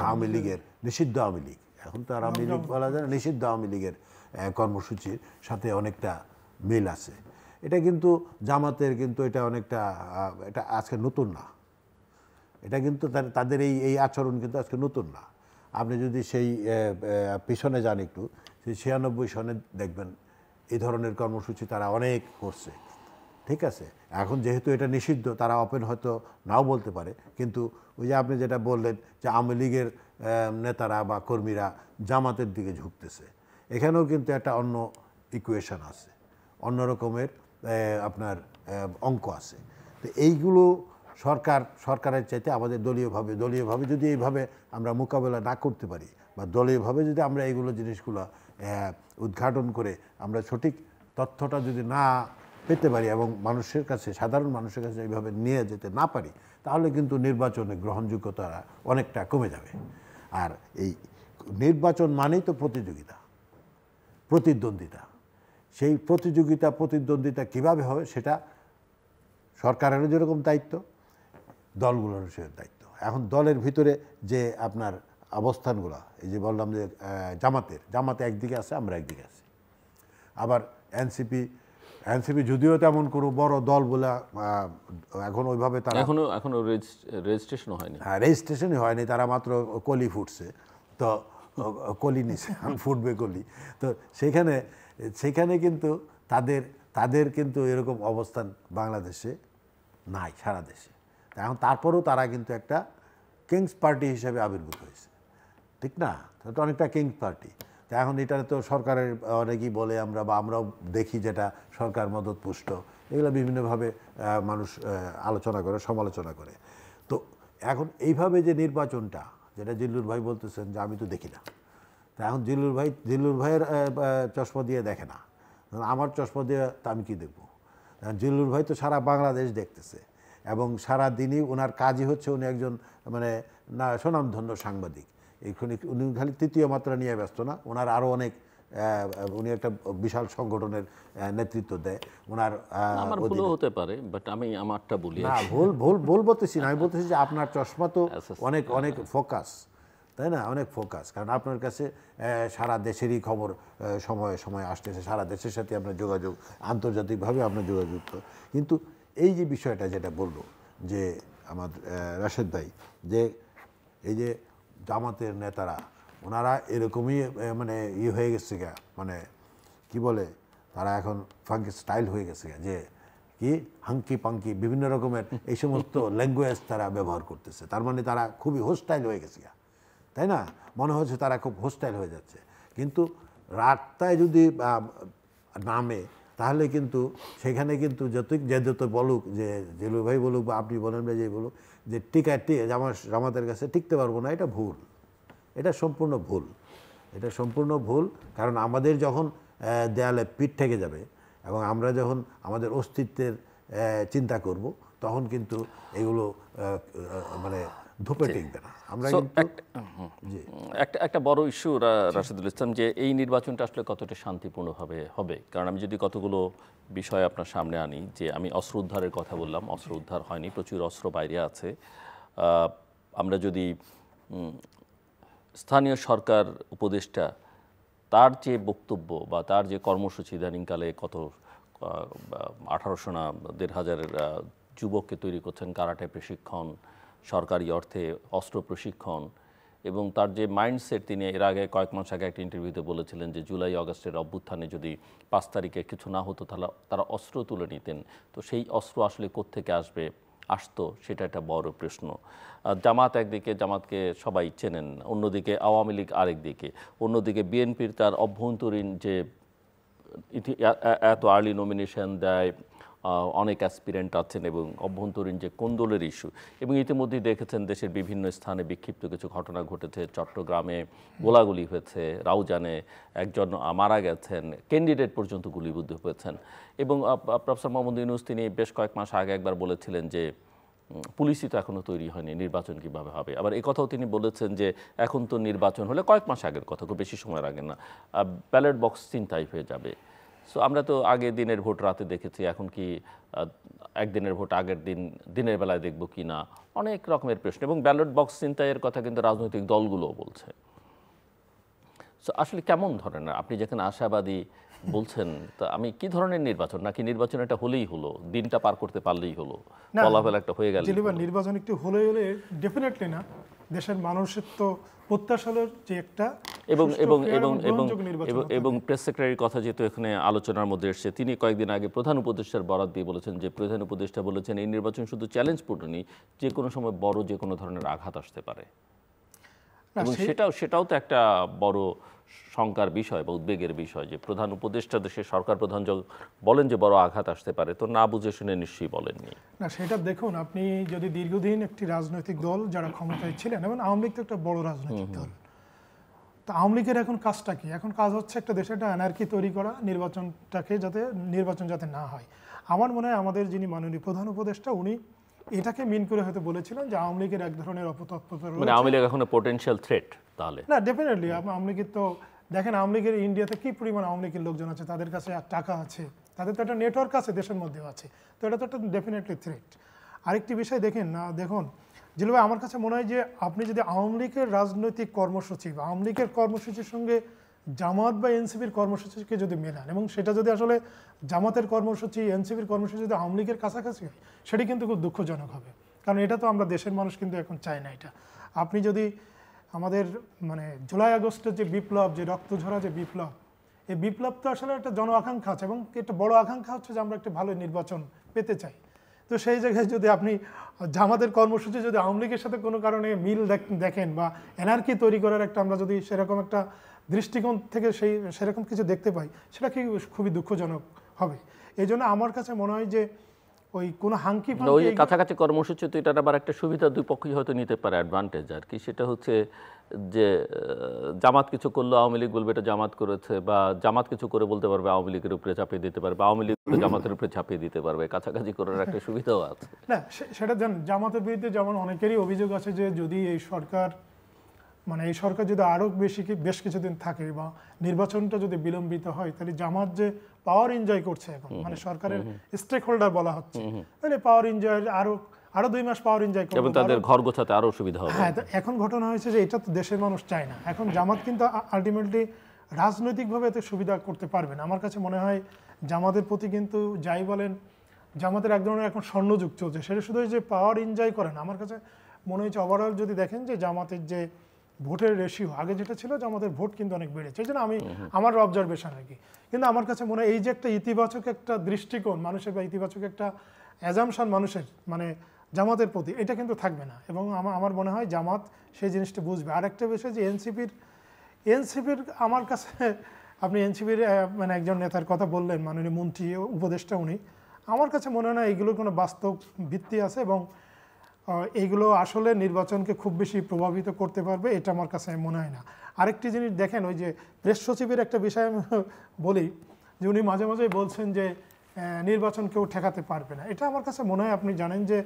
আওয়ামী লীগের নিষিদ্ধ আওয়ামী লীগ, এখন তো আর আওয়ামী লীগ বলা যায় না, নিষিদ্ধ আওয়ামী লীগের কর্মসূচির সাথে অনেকটা মিল আছে। এটা কিন্তু জামাতের কিন্তু এটা অনেকটা এটা আজকে নতুন না, এটা কিন্তু তাদের এই আচরণ কিন্তু আজকে নতুন না। আপনি যদি সেই পিছনে যান একটু, সেই 96 সনে দেখবেন এই ধরনের কর্মসূচি তারা অনেক করছে, ঠিক আছে। এখন যেহেতু এটা নিষিদ্ধ, তারা ওপেন হয়তো নাও বলতে পারে, কিন্তু ওই যে আপনি যেটা বললেন যে আওয়ামী লীগের নেতারা বা কর্মীরা জামাতের দিকে ঝুঁকতেছে, এখানেও কিন্তু একটা অন্য ইকুয়েশন আছে, অন্য রকমের আপনার অঙ্ক আছে। তো এইগুলো সরকারের চাইতে আমাদের দলীয়ভাবে যদি এইভাবে আমরা মোকাবেলা না করতে পারি, বা দলীয়ভাবে যদি আমরা এইগুলো জিনিসগুলো উদ্ঘাটন করে আমরা সঠিক তথ্যটা যদি না পেতে পারি এবং মানুষের কাছে, সাধারণ মানুষের কাছে এইভাবে নিয়ে যেতে না পারি, তাহলে কিন্তু নির্বাচনে গ্রহণযোগ্যতা অনেকটা কমে যাবে। আর এই নির্বাচন মানেই তো প্রতিদ্বন্দ্বিতা। সেই প্রতিদ্বন্দ্বিতা কিভাবে হবে সেটা সরকারেরও যেরকম দায়িত্ব, দলগুলোরও সে দায়িত্ব। এখন দলের ভিতরে যে আপনার অবস্থানগুলো, এই যে বললাম যে জামাতে একদিকে আছে, আমরা একদিকে আছি। আবার এনসিপি যদিও তেমন কোনো বড় দল বলে এখন ওইভাবে তারা এখনো রেজিস্ট্রেশনও হয়নি, রেজিস্ট্রেশনই হয়নি, তারা মাত্র কলি ফুটছে, তো কলি নিছে, ফুটবে কলি। তো সেখানে কিন্তু তাদের কিন্তু এরকম অবস্থান বাংলাদেশে নাই, সারা দেশে। এখন তারপরেও তারা কিন্তু একটা কিংস পার্টি হিসেবে আবির্ভূত হয়েছে, ঠিক না? তো অনেকটা কিংস পার্টি। তা এখন এটা তো সরকারের অনেকেই বলে, আমরাও দেখি যেটা সরকার মদতপুষ্ট, এগুলো বিভিন্নভাবে মানুষ আলোচনা করে, সমালোচনা করে। তো এখন এইভাবে যে নির্বাচনটা, যেটা জিল্লুর ভাই বলতেছেন যে আমি তো দেখি না, তা এখন জিল্লুর ভাইয়ের চশমা দিয়ে দেখে না, আমার চশমা দিয়ে তা আমি কী দেখবো? জিল্লুর ভাই তো সারা বাংলাদেশ দেখতেছে, এবং সারা দিনই ওনার কাজই হচ্ছে, উনি একজন মানে না স্বনামধন্য সাংবাদিক। উনি খালি তৃতীয় মাত্রা নিয়ে ব্যস্ত না, ওনার আরও অনেক, উনি একটা বিশাল সংগঠনের নেতৃত্ব দেয় ওনার। আমার ভুলও হতে পারে, বাট আমি আমারটা বলি না, ভুল বলতেছি না, আমি বলতেছি যে আপনার চশমা তো অনেক ফোকাস, তাই না? অনেক ফোকাস, কারণ আপনার কাছে সারা দেশেরই খবর সময়ে সময়ে আসতেছে, সারা দেশের সাথে আপনার যোগাযোগ, আন্তর্জাতিকভাবে আপনার যোগাযোগ। কিন্তু এই যে বিষয়টা যেটা বললো যে আমার রাশেদ ভাই, যে এই যে জামাতের নেতারা ওনারা এরকমই মানে হয়ে গেছে গা, মানে কি বলে, তারা এখন ফাঙ্কি স্টাইল হয়ে গেছে গা, যে কি হাঙ্কি পাঙ্কি বিভিন্ন রকমের এই সমস্ত ল্যাঙ্গুয়েজ তারা ব্যবহার করতেছে। তার মানে তারা খুবই হোস্টাইল হয়ে গেছে গা, তাই না? মনে হচ্ছে তারা খুব হোস্টাইল হয়ে যাচ্ছে। কিন্তু রাস্তায় যদি নামে, তাহলে কিন্তু সেখানে কিন্তু যত বলুক, যে জেলু ভাই বলুক বা আপনি বলেন বা যে বলুক, যে জামাতের কাছে টিকতে পারবো না, এটা ভুল, এটা সম্পূর্ণ ভুল। কারণ আমাদের যখন দেয়ালে পিঠ থেকে যাবে এবং আমরা যখন আমাদের অস্তিত্বের চিন্তা করব, তখন কিন্তু এগুলো মানে ধূপে টিকবে না। আমরা একটা বড় ইস্যু রাশেদুল ইসলাম, যে এই নির্বাচনটা আসলে কতটা শান্তিপূর্ণভাবে হবে। কারণ আমি যদি কতগুলো বিষয় আপনার সামনে আনি, যে আমি অস্ত্র উদ্ধারের কথা বললাম, অস্ত্র উদ্ধার হয়নি, প্রচুর অস্ত্র বাইরে আছে। আমরা যদি স্থানীয় সরকার উপদেষ্টা তার যে বক্তব্য বা তার যে কর্মসূচি, ইদানিংকালে কত 1800 না 1500 যুবককে তৈরি করছেন, কারাটে প্রশিক্ষণ, সরকারি অর্থে অস্ত্র প্রশিক্ষণ, এবং তার যে মাইন্ডসেট, তিনি এর আগে কয়েক মাস আগে একটা ইন্টারভিউতে বলেছিলেন যে জুলাই আগস্টের অভ্যুত্থানে যদি 5 তারিখে কিছু না হতো, তাহলে তারা অস্ত্র তুলে নিতেন। তো সেই অস্ত্র আসলে কোত্থেকে আসতো, সেটা একটা বড় প্রশ্ন। জামাত একদিকে, জামাতকে সবাই চেনেন, অন্যদিকে আওয়ামী লীগ আরেকদিকে, অন্যদিকে বিএনপির তার অভ্যন্তরীণ যে এত আর্লি নমিনেশন দেয়, অনেক অ্যাসপিরেন্ট আছেন, এবং অভ্যন্তরীণ যে কোন্দলের ইস্যু, এবং ইতিমধ্যেই দেখেছেন দেশের বিভিন্ন স্থানে বিক্ষিপ্ত কিছু ঘটনা ঘটেছে। চট্টগ্রামে গোলাগুলি হয়েছে, রাউজানে একজন মারা গেছেন, ক্যান্ডিডেট পর্যন্ত গুলিবিদ্ধ হয়েছেন। এবং প্রফেসর মোহাম্মদ ইউনূস তিনি বেশ কয়েক মাস আগে একবার বলেছিলেন যে পুলিশই তো এখনও তৈরি হয়নি, নির্বাচন কীভাবে হবে। আবার এই কথাও তিনি বলেছেন যে এখন তো নির্বাচন হলে, কয়েক মাস আগের কথা, খুব বেশি সময়ের আগে না, ব্যালট বক্স ছিনতাই হয়ে যাবে। সো আমরা তো আগে দিনের ভোট রাতে দেখেছি, এখন কি একদিনের ভোট আগের দিনের বেলায় দেখব কি না, অনেক রকমের প্রশ্ন, এবং ব্যালট বক্স ছিনতাইয়ের কথা কিন্তু রাজনৈতিক দলগুলো বলছে। তো আসলে কেমন ধরনের, আপনি যেখানে আশাবাদী বলছেন, তা আমি কি ধরনের নির্বাচন, নাকি নির্বাচন এটা হলেই হলো, দিনটা পার করতে পারলেই হলো, না, ফলাফল একটা হয়ে গেল? নির্বাচন একটু হলে ডেফিনেটলি না, দেশের মানুষের তো প্রত্যাশা হলো যে একটা এবং সুষ্ঠু, এবং fair এবং এবং গ্রহণযোগ্য নির্বাচন হতে এবং হবে। প্রেস সেক্রেটারির কথা যেহেতু এখানে আলোচনার মধ্যে এসেছে, তিনি কয়েকদিন আগে প্রধান উপদেষ্টার বরাত দিয়ে বলেছেন যে প্রধান উপদেষ্টা বলেছেন এই নির্বাচন শুধু চ্যালেঞ্জপূর্ণ নেই, যে কোনো সময় বড় যে কোনো ধরনের আঘাত আসতে পারে। না, এবং সেটাও তো একটা বড় শঙ্কার বিষয় বা উদ্বেগের বিষয়, যে প্রধান উপদেষ্টা দেশের সরকার প্রধান বলেন যে বড় আঘাত আসতে পারে, তো না বুঝে শুনে নিশ্চয়ই বলেননি। না, সেটা দেখুন, আপনি যদি দীর্ঘদিন একটি রাজনৈতিক দল যারা ক্ষমতায় ছিলেন, এবং আওয়ামী লীগ তো একটা বড় রাজনৈতিক দল, তো আওয়ামী লীগের এখন কাজটা কি? এখন কাজ হচ্ছে একটা দেশে একটা অ্যানার্কি তৈরি করা, নির্বাচন যাতে না হয়। আমার মনে হয় আমাদের যিনি মাননীয় প্রধান উপদেষ্টা, উনি এটাকে মিন করে হয়তো বলেছিলেন যে আওয়ামী লীগের এক ধরনের অপতৎপরতা মানে রয়েছে। আওয়ামী লীগ এখন পোটেনশিয়াল থ্রেট তাহলে? না, ডেফিনেটলি আওয়ামী লীগের তো দেখেন, আওয়ামী লীগের ইন্ডিয়াতে কি পরিমাণ আওয়ামী লীগের লোকজন আছে, তাদের কাছে টাকা আছে, তাদের তো একটা নেটওয়ার্ক আছে, দেশের মধ্যেও আছে, তো এটা তো একটা ডেফিনেটলি থ্রেট। আরেকটি বিষয় দেখেন না, দেখুন জিলু ভাই, আমার কাছে মনে হয় যে আপনি যদি আওয়ামী লীগের রাজনৈতিক কর্মসূচি বা আওয়ামী লীগের কর্মসূচির সঙ্গে জামাত বা এনসিপির কর্মসূচিকে যদি মেলান, এবং সেটা যদি আসলে জামাতের কর্মসূচি, এনসিপির কর্মসূচি যদি আওয়ামী লীগের কাছাকাছি হয়, সেটি কিন্তু খুব দুঃখজনক হবে। কারণ এটা তো আমরা দেশের মানুষ কিন্তু এখন চাই না এটা। আপনি যদি আমাদের মানে জুলাই আগস্টের যে বিপ্লব, যে রক্তঝরা যে বিপ্লব, এই বিপ্লব তো আসলে একটা জন আকাঙ্ক্ষা আছে, এবং একটা বড় আকাঙ্ক্ষা হচ্ছে যে আমরা একটা ভালো নির্বাচন পেতে চাই। তো সেই জায়গায় যদি আপনি জামাতের কর্মসূচি যদি আওয়ামী লীগের সাথে কোনো কারণে মিল দেখেন, বা এনআরকি তৈরি করার একটা আমরা যদি সেরকম একটা দৃষ্টিকোণ থেকে সেরকম কিছু দেখতে পাই, সেটা কি খুবই দুঃখজনক হবে। এই জন্য আমার কাছে মনে হয় যে ওই কোনো হাঙ্কি ওই কাছাকাছি কর্মসূচি, তো এটার আবার একটা সুবিধা দুই পক্ষই হয়তো নিতে পারে, অ্যাডভান্টেজ আর কি। সেটা হচ্ছে যে জামাত কিছু করলো আওয়ামী লীগ বলবে এটা জামাত করেছে, বা জামাত কিছু করে বলতে পারবে আওয়ামী লীগের উপরে চাপিয়ে দিতে পারবে, আওয়ামী লীগ জামাতের উপরে চাপিয়ে দিতে পারবে। কাছাকাছি করার একটা সুবিধাও আছে। না, সেটা জানেন, জামাতের বিরুদ্ধে যেমন অনেকেরই অভিযোগ আছে যে যদি এই সরকার যদি আরো বেশ কিছুদিন থাকে, বা নির্বাচনটা যদি বিলম্বিত হয়, তাহলে জামাত যে পাওয়ার এনজয় করছে এখন, মানে সরকারের স্টেক হোল্ডার বলা হচ্ছে, তাহলে পাওয়ার এনজয় আরো 2 মাস পাওয়ার এনজয় করবে, এবং তাদের ঘর গোছাতে আরো সুবিধা হবে। হ্যাঁ, এখন ঘটনা হয়েছে যে এটা তো দেশের মানুষ চায় না। এখন জামাত কিন্তু আলটিমেটলি রাজনৈতিকভাবে এতে সুবিধা করতে পারবে না। আমার কাছে মনে হয় জামাতের প্রতি কিন্তু যাই বলেন, জামাতের এক ধরনের এখন স্বর্ণযুগ চলছে, সেটা শুধু যে পাওয়ার এনজয় করে না। আমার কাছে মনে হয়েছে ওভারঅল যদি দেখেন যে জামাতের যে ভোটের রেশিও আগে যেটা ছিল, জামাতের ভোট কিন্তু অনেক বেড়েছে। এই জন্য আমার অবজারভেশন আর কি। কিন্তু আমার কাছে মনে হয় এই যে একটা ইতিবাচক একটা দৃষ্টিকোণ মানুষের, বা ইতিবাচক একটা অ্যাজামশন মানুষের মানে জামাতের প্রতি, এটা কিন্তু থাকবে না। এবং আমার মনে হয় জামাত সেই জিনিসটা বুঝবে। আর একটা বিষয় যে এনসিপির আমার কাছে, আপনি এনসিপির মানে একজন নেতার কথা বললেন, মাননীয় মন্ত্রী উপদেষ্টা উনি, আমার কাছে মনে হয় না এইগুলোর কোনো বাস্তব ভিত্তি আছে, এবং এইগুলো আসলে নির্বাচনকে খুব বেশি প্রভাবিত করতে পারবে, এটা আমার কাছে মনে হয় না। আরেকটি জিনিস দেখেন, ওই যে প্রেস সচিবের একটা বিষয় আমি বলি, যে উনি মাঝে মাঝেই বলছেন যে নির্বাচন কেউ ঠেকাতে পারবে না। এটা আমার কাছে মনে হয়, আপনি জানেন যে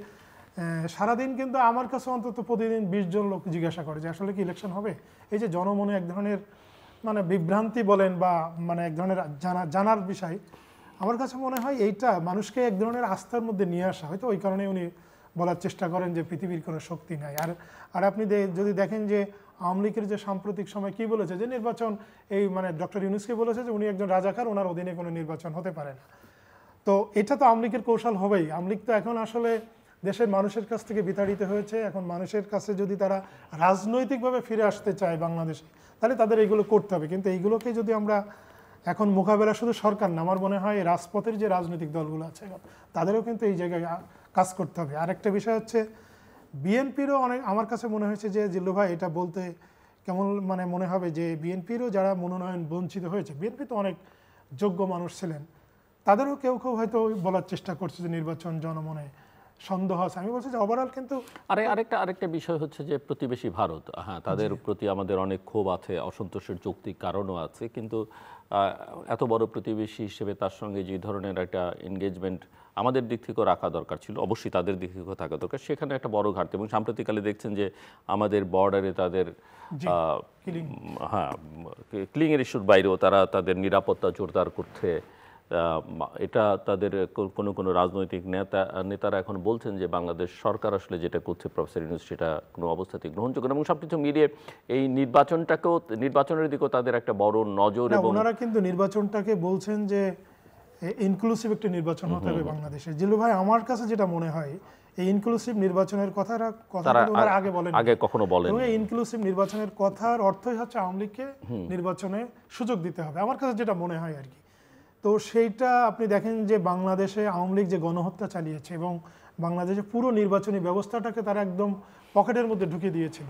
সারাদিন কিন্তু আমার কাছে অন্তত প্রতিদিন 20 জন লোক জিজ্ঞাসা করে যে আসলে কি ইলেকশন হবে। এই যে জনমনে এক ধরনের মানে বিভ্রান্তি বলেন, বা মানে এক ধরনের জানার বিষয়, আমার কাছে মনে হয় এইটা মানুষকে এক ধরনের আস্থার মধ্যে নিয়ে আসা, হয়তো ওই কারণে উনি বলার চেষ্টা করেন যে পৃথিবীর কোনো শক্তি নাই। আর আপনি যদি দেখেন যে আওয়ামী লীগের যে সাম্প্রতিক সময় কি বলেছে, যে নির্বাচন এই মানে ডক্টর ইউনূসকে বলেছে যে উনি একজন রাজাকার, ওনার অধীনে কোনো নির্বাচন হতে পারে না। তো এটা তো আওয়ামী লীগের কৌশল হবেই। আওয়ামী লীগ তো এখন আসলে দেশের মানুষের কাছ থেকে বিতাড়িত হয়েছে। এখন মানুষের কাছে যদি তারা রাজনৈতিকভাবে ফিরে আসতে চায় বাংলাদেশে, তাহলে তাদের এইগুলো করতে হবে। কিন্তু এইগুলোকে যদি আমরা এখন মোকাবেলা, শুধু সরকার না, আমার মনে হয় রাজপথের যে রাজনৈতিক দলগুলো আছে তাদেরও কিন্তু এই জায়গায় কাজ করতে হবে। আরেকটা বিষয় হচ্ছে বিএনপিরও অনেক, আমার কাছে মনে হয়েছে যে জিল্লু ভাই এটা বলতে কেমন মানে মনে হবে যে বিএনপিরও যারা মনোনয়ন বঞ্চিত হয়েছে, বিএনপি তো অনেক যোগ্য মানুষ ছিলেন, তাদেরও কেউ কেউ হয়তো বলার চেষ্টা করছে যে নির্বাচন জনমনে সন্দেহ আছে। আমি বলছি যে ওভারঅল কিন্তু আরেকটা বিষয় হচ্ছে যে প্রতিবেশী ভারত, হ্যাঁ, তাদের প্রতি আমাদের অনেক ক্ষোভ আছে, অসন্তোষের যৌক্তিক কারণও আছে। কিন্তু এত বড় প্রতিবেশী হিসেবে তার সঙ্গে যে ধরনের একটা এনগেজমেন্ট আমাদের দিক থেকেও রাখা দরকার ছিল, অবশ্যই তাদের দিক থেকেও থাকা দরকার, সেখানে একটা বড় ঘাটতি। এবং সাম্প্রতিককালে দেখছেন যে আমাদের বর্ডারে তাদের হ্যাঁ, ক্লিংয়ের ইস্যুর বাইরেও তারা তাদের নিরাপত্তা জোরদার করতে এটা তাদের কোনো রাজনৈতিক নেতারা এখন বলছেন যে বাংলাদেশ সরকার আসলে যেটা করছে প্রফেসর ইউনূস সেটা কোনো অবস্থাতেই গ্রহণযোগ্য না, এবং সবকিছু মিলিয়ে এই নির্বাচনের দিকেও তাদের একটা বড় নজর। এবং ওনারা কিন্তু নির্বাচনটাকে বলছেন যে ইনক্লুসিভ একটা নির্বাচন হতে হবে বাংলাদেশে। জিলু ভাই, আমার কাছে যেটা মনে হয় এই ইনক্লুসিভ নির্বাচনের কথা ওনারা আগে বলেন, আগে কখনো বলেন। এবং এই ইনক্লুসিভ নির্বাচনের কথার অর্থই হচ্ছে আওয়ামী লীগকে নির্বাচনে সুযোগ দিতে হবে, আমার কাছে যেটা মনে হয় আর কি। তো সেইটা আপনি দেখেন যে বাংলাদেশে আওয়ামী লীগ যে গণহত্যা চালিয়েছে এবং বাংলাদেশে পুরো নির্বাচনী ব্যবস্থাটাকে তারা একদম পকেটের মধ্যে ঢুকিয়ে দিয়েছিল।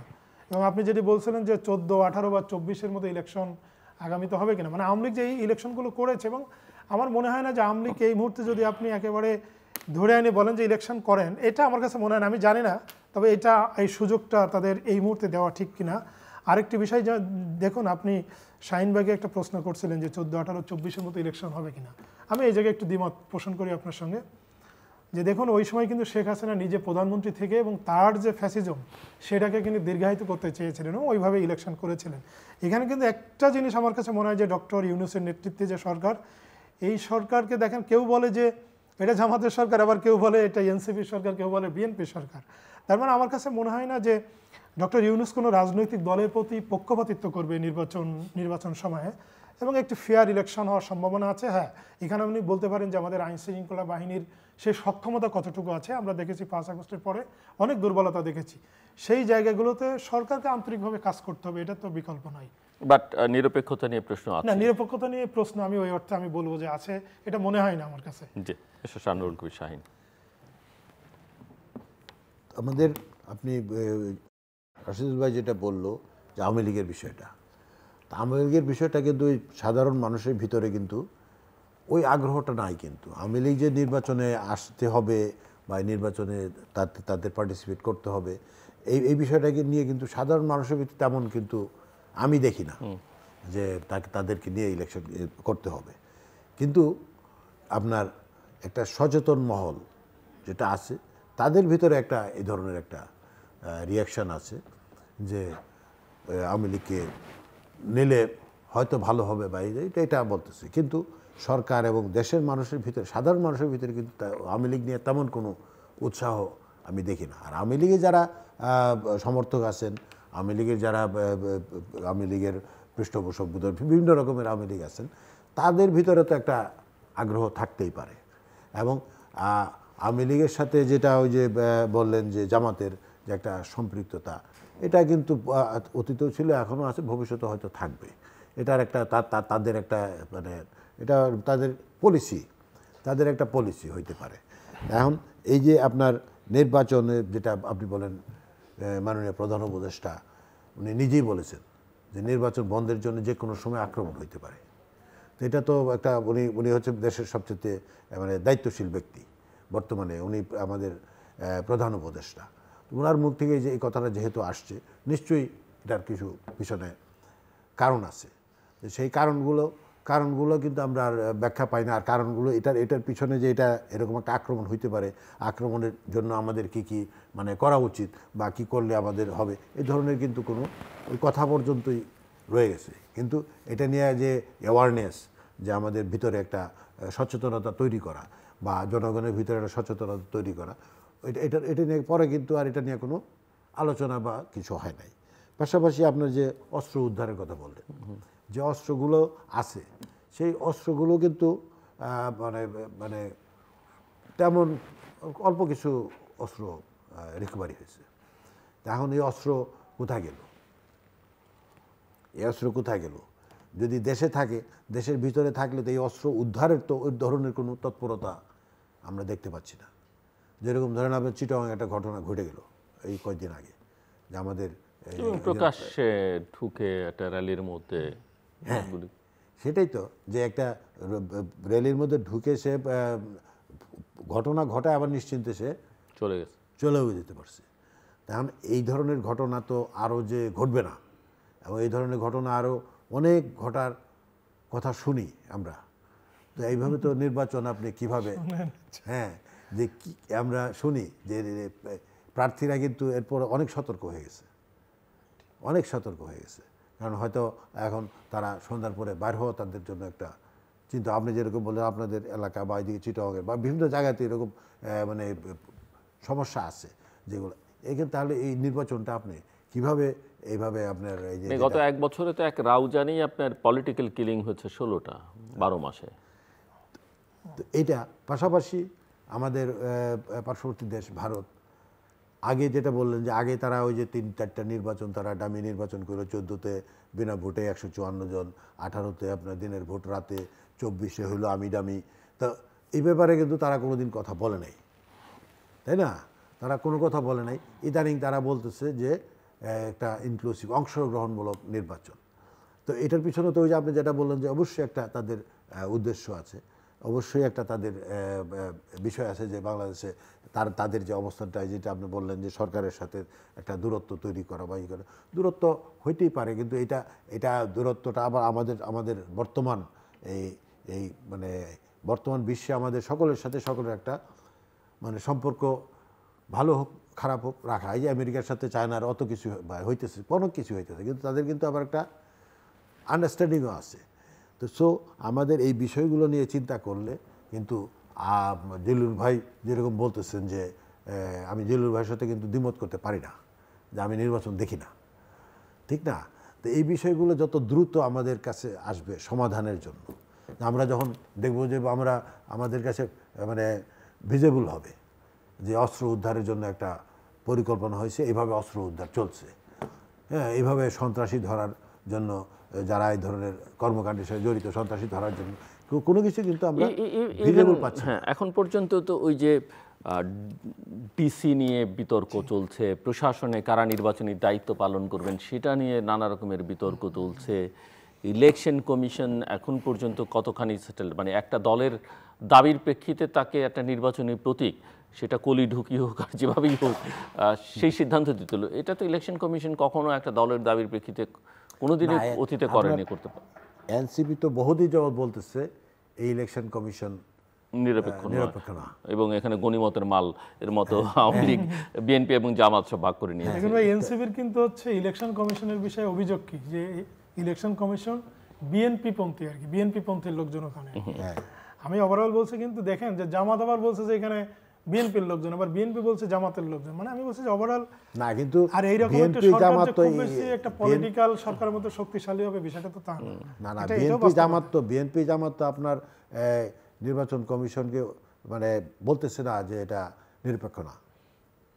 এবং আপনি যেটি বলছিলেন যে 14, 18 বা 24-এর মধ্যে ইলেকশন আগামীতে হবে কিনা, মানে আওয়ামী লীগ যে এই ইলেকশনগুলো করেছে, এবং আমার মনে হয় না যে আওয়ামী লীগ এই মুহূর্তে যদি আপনি একেবারে ধরে এনে বলেন যে ইলেকশন করেন, এটা আমার কাছে মনে হয় না, আমি জানি না, তবে এটা এই সুযোগটা তাদের এই মুহূর্তে দেওয়া ঠিক কিনা। আরেকটি বিষয় দেখুন, আপনি শাহিনবাগে একটা প্রশ্ন করছিলেন যে 14, 18, 24-এর মতো ইলেকশন হবে কিনা। আমি এই জায়গায় একটু দ্বিমত পোষণ করি আপনার সঙ্গে, যে দেখুন ওই সময় কিন্তু শেখ হাসিনা নিজে প্রধানমন্ত্রী থেকে এবং তার যে ফ্যাসিজম সেটাকে কিন্তু দীর্ঘায়িত করতে চেয়েছিলেন এবং ওইভাবে ইলেকশন করেছিলেন। এখানে কিন্তু একটা জিনিস আমার কাছে মনে হয় যে ডক্টর ইউনূসের নেতৃত্বে যে সরকার, এই সরকারকে দেখেন কেউ বলে যে এটা জামাতের সরকার, আবার কেউ বলে এটা এনসিপির সরকার, কেউ বলে বিএনপির সরকার। তার মানে আমার কাছে মনে হয় না যে ডক্টর ইউনূস কোনো রাজনৈতিক দলের প্রতি পক্ষপাতিত্ব করবে নির্বাচন সময়ে, এবং একটি ফেয়ার ইলেকশন হওয়ার সম্ভাবনা আছে। হ্যাঁ, এখানে আপনি বলতে পারেন যে আমাদের আইন শৃঙ্খলা বাহিনীর সেই সক্ষমতা কতটুকু আছে, আমরা দেখেছি 5 আগস্টের পরে অনেক দুর্বলতা দেখেছি। সেই জায়গাগুলোতে সরকারকে আন্তরিকভাবে কাজ করতে হবে, এটা তো বিকল্প নয়। বাট নিরপেক্ষতা নিয়ে প্রশ্ন আছে না, নিরপেক্ষতা নিয়ে প্রশ্ন আমি ওই অর্থে আমি বলবো যে আছে, এটা মনে হয় না আমার কাছে। জি, শাহনুরুল কবির শাহীন। আমাদের আপনি রাশিদুল ভাই যেটা বললো যে আওয়ামী লীগের বিষয়টা, তা আওয়ামী লীগের বিষয়টা কিন্তু ওই সাধারণ মানুষের ভিতরে কিন্তু ওই আগ্রহটা নাই। কিন্তু আওয়ামী লীগ যে নির্বাচনে আসতে হবে বা নির্বাচনে তাদের পার্টিসিপেট করতে হবে, এই বিষয়টাকে নিয়ে কিন্তু সাধারণ মানুষের ভিতরে তেমন কিন্তু আমি দেখি না যে তাদেরকে নিয়ে ইলেকশন করতে হবে। কিন্তু আপনার একটা সচেতন মহল যেটা আছে তাদের ভিতরে একটা এই ধরনের একটা রিয়াকশান আছে যে আওয়ামী লীগকে নিলে হয়তো ভালো হবে বা এটা বলতেছে। কিন্তু সরকার এবং দেশের মানুষের ভিতরে, সাধারণ মানুষের ভিতরে কিন্তু আওয়ামী লীগ নিয়ে তেমন কোনো উৎসাহ আমি দেখি না। আর আওয়ামী লীগে যারা সমর্থক আছেন, আওয়ামী লীগের যারা আওয়ামী লীগের পৃষ্ঠপোষকদের বিভিন্ন রকমের আওয়ামী লীগ আছেন, তাদের ভিতরে তো একটা আগ্রহ থাকতেই পারে। এবং আওয়ামী লীগের সাথে যেটা ওই যে বললেন যে জামাতের যে একটা সম্পৃক্ততা, এটা কিন্তু অতীতেও ছিল, এখনও আছে, ভবিষ্যতে হয়তো থাকবে। এটার একটা তাদের একটা মানে এটা তাদের একটা পলিসি হইতে পারে। এখন এই যে আপনার নির্বাচনে যেটা আপনি বলেন, মাননীয় প্রধান উপদেষ্টা উনি নিজেই বলেছেন যে নির্বাচন বন্ধের জন্য যে কোনো সময় আক্রমণ হইতে পারে। তো এটা তো একটা উনি হচ্ছে দেশের সবচেয়ে মানে দায়িত্বশীল ব্যক্তি বর্তমানে, উনি আমাদের প্রধান উপদেষ্টা। ওনার মুখ থেকে যে এই কথাটা যেহেতু আসছে, নিশ্চয়ই এটার কিছু পিছনে কারণ আছে। সেই কারণগুলো কিন্তু আমরা আর ব্যাখ্যা পাই না। আর কারণগুলো এটার পিছনে যে এটা এরকম একটা আক্রমণ হইতে পারে, আক্রমণের জন্য আমাদের কি মানে করা উচিত বা কি করলে আমাদের হবে, এই ধরনের কিন্তু কোনো ওই কথা পর্যন্তই রয়ে গেছে। কিন্তু এটা নিয়ে যে অ্যাওয়ারনেস, যে আমাদের ভিতরে একটা সচেতনতা তৈরি করা বা জনগণের ভিতরে একটা সচেতনতা তৈরি করা, এটা নিয়ে পরে কিন্তু আর এটা নিয়ে কোনো আলোচনা বা কিছু হয় নাই। পাশাপাশি আপনার যে অস্ত্র উদ্ধারের কথা বললেন, যে অস্ত্রগুলো আছে সেই অস্ত্রগুলো কিন্তু মানে তেমন অল্প কিছু অস্ত্র রিকভারি হয়েছে। এখন এই অস্ত্র কোথায় গেল? এই অস্ত্র কোথায় গেল? যদি দেশে থাকে, দেশের ভিতরে থাকলে তো এই অস্ত্র উদ্ধারের তো ওই ধরনের কোনো তৎপরতা আমরা দেখতে পাচ্ছি না। যেরকম ধরেন আপনার চিটাগাং একটা ঘটনা ঘটে গেল এই কয়েকদিন আগে, যে আমাদের প্রকাশ্যে ঢুকে একটা র্যালির মধ্যে। হ্যাঁ, সেটাই তো, যে একটা র্যালির মধ্যে ঢুকে সে ঘটনা ঘটায় আবার নিশ্চিন্তে সে চলেও যেতে পারছে। এখন এই ধরনের ঘটনা তো আরও যে ঘটবে না, এবং এই ধরনের ঘটনা আরও অনেক ঘটার কথা শুনি আমরা। তো এইভাবে তো নির্বাচন আপনি কিভাবে, হ্যাঁ, যে আমরা শুনি যে প্রার্থীরা কিন্তু এরপর অনেক সতর্ক হয়ে গেছে, কারণ হয়তো এখন তারা সন্ধ্যার পরে বাইর হওয়া তাদের জন্য একটা চিন্তা, আপনি যেরকম বললেন আপনাদের এলাকা বা এদিকে চিটাগংয়ের বা বিভিন্ন জায়গাতে এরকম মানে সমস্যা আছে যেগুলো, এখানে তাহলে এই নির্বাচনটা আপনি কিভাবে এইভাবে আপনার এই যে গত 1 বছরে তো এক রাউজানেই আপনার পলিটিক্যাল কিলিং হচ্ছে 16টা 12 মাসে। তো এইটা পাশাপাশি আমাদের পার্শ্ববর্তী দেশ ভারত, আগে যেটা বললেন যে আগে তারা ওই যে 3-4টা নির্বাচন তারা ডামি নির্বাচন করে, 14তে বিনা ভোটে 154 জন, 18তে আপনার দিনের ভোট রাতে, 24-এ হলো আমি ডামি। তো এই ব্যাপারে কিন্তু তারা কোনোদিন কথা বলে নাই, তাই না? তারা কোনো কথা বলে নাই। ইদানিং তারা বলতেছে যে একটা ইনক্লুসিভ অংশগ্রহণমূলক নির্বাচন। তো এটার পিছনে তো ওই যে আপনি যেটা বললেন যে অবশ্যই একটা তাদের উদ্দেশ্য আছে, অবশ্যই একটা তাদের বিষয় আছে যে বাংলাদেশে তাদের যে অবস্থানটা, যেটা আপনি বললেন যে সরকারের সাথে একটা দূরত্ব তৈরি করা বা ই করা, দূরত্ব হইতেই পারে, কিন্তু এটা দূরত্বটা আবার আমাদের বর্তমান এই মানে বর্তমান বিশ্বে আমাদের সকলের সাথে সকলের একটা মানে সম্পর্ক ভালো হোক খারাপ হোক রাখা। এই যে আমেরিকার সাথে চায়নার অত কিছু হইতেছে, অনেক কিছু হইতেছে, কিন্তু তাদের কিন্তু আবার একটা আন্ডারস্ট্যান্ডিংও আছে। তো আমাদের এই বিষয়গুলো নিয়ে চিন্তা করলে কিন্তু জিল্লুর ভাই যেরকম বলতেছেন যে আমি জিল্লুর ভাইয়ের সাথে কিন্তু দ্বিমত করতে পারি না যে আমি নির্বাচন দেখি না, ঠিক না? তো এই বিষয়গুলো যত দ্রুত আমাদের কাছে আসবে সমাধানের জন্য, আমরা যখন দেখব যে আমাদের কাছে মানে ভিজিবল হবে যে অস্ত্র উদ্ধারের জন্য একটা পরিকল্পনা হয়েছে, এইভাবে অস্ত্র উদ্ধার চলছে, হ্যাঁ, এইভাবে সন্ত্রাসী ধরার জন্য যারা এই ধরনের কর্মকাণ্ডের সাথে জড়িত, সন্ত্রাসী ধরার জন্য কোনো কিছু কিন্তু আমরা ভিজিবল পাচ্ছি। হ্যাঁ, এখন পর্যন্ত তো ওই যে ডিসি নিয়ে বিতর্ক চলছে, প্রশাসনে কারা নির্বাচনী দায়িত্ব পালন করবেন সেটা নিয়ে নানা রকমের বিতর্ক চলছে। ইলেকশন কমিশন এখন পর্যন্ত কতখানি সেটেল, মানে একটা দলের দাবির প্রেক্ষিতে তাকে একটা নির্বাচনী প্রতীক, সেটা কলি ঢুকি হোক আর যেভাবেই হোক সেই সিদ্ধান্ত দিতে হলো। এটা তো ইলেকশন কমিশন কখনো একটা দলের দাবির প্রেক্ষিতে কোনোদিনই অতীতে করেনি, করতে পারে। এনসিপি তো বহুদিন যাবৎ বলতেছে এই ইলেকশন কমিশন নিরপেক্ষ না, এবং এখানে গণিমতের মাল এর মতো আওয়ামী লীগ, বিএনপি এবং জামাত সব ভাগ করে নিয়েছে। দেখুন ভাই, এনসিপির কিন্তু হচ্ছে ইলেকশন কমিশনের বিষয়ে অভিযোগ কি, যে ইলেকশন কমিশন বিএনপি পন্থী আর কি, বিএনপি পন্থীর লোকজন ওখানে। আমি ওভারঅল বলছি, কিন্তু দেখেন যে জামাত আবার বলছে যে এখানে বিএনপির লোকজন, আবার বিএনপি বলছে জামাতের লোকজন, মানে আমি বলছি যে ওভারঅল না, কিন্তু আর এইরকম একটা সরকার যে খুব বেশি একটা পলিটিক্যাল সরকারের মতো শক্তিশালী হবে বিষয়টা তো তা না। না, বিএনপি জামাত তো আপনার নির্বাচন কমিশনকে মানে বলতেছে না যে এটা নিরপেক্ষ না,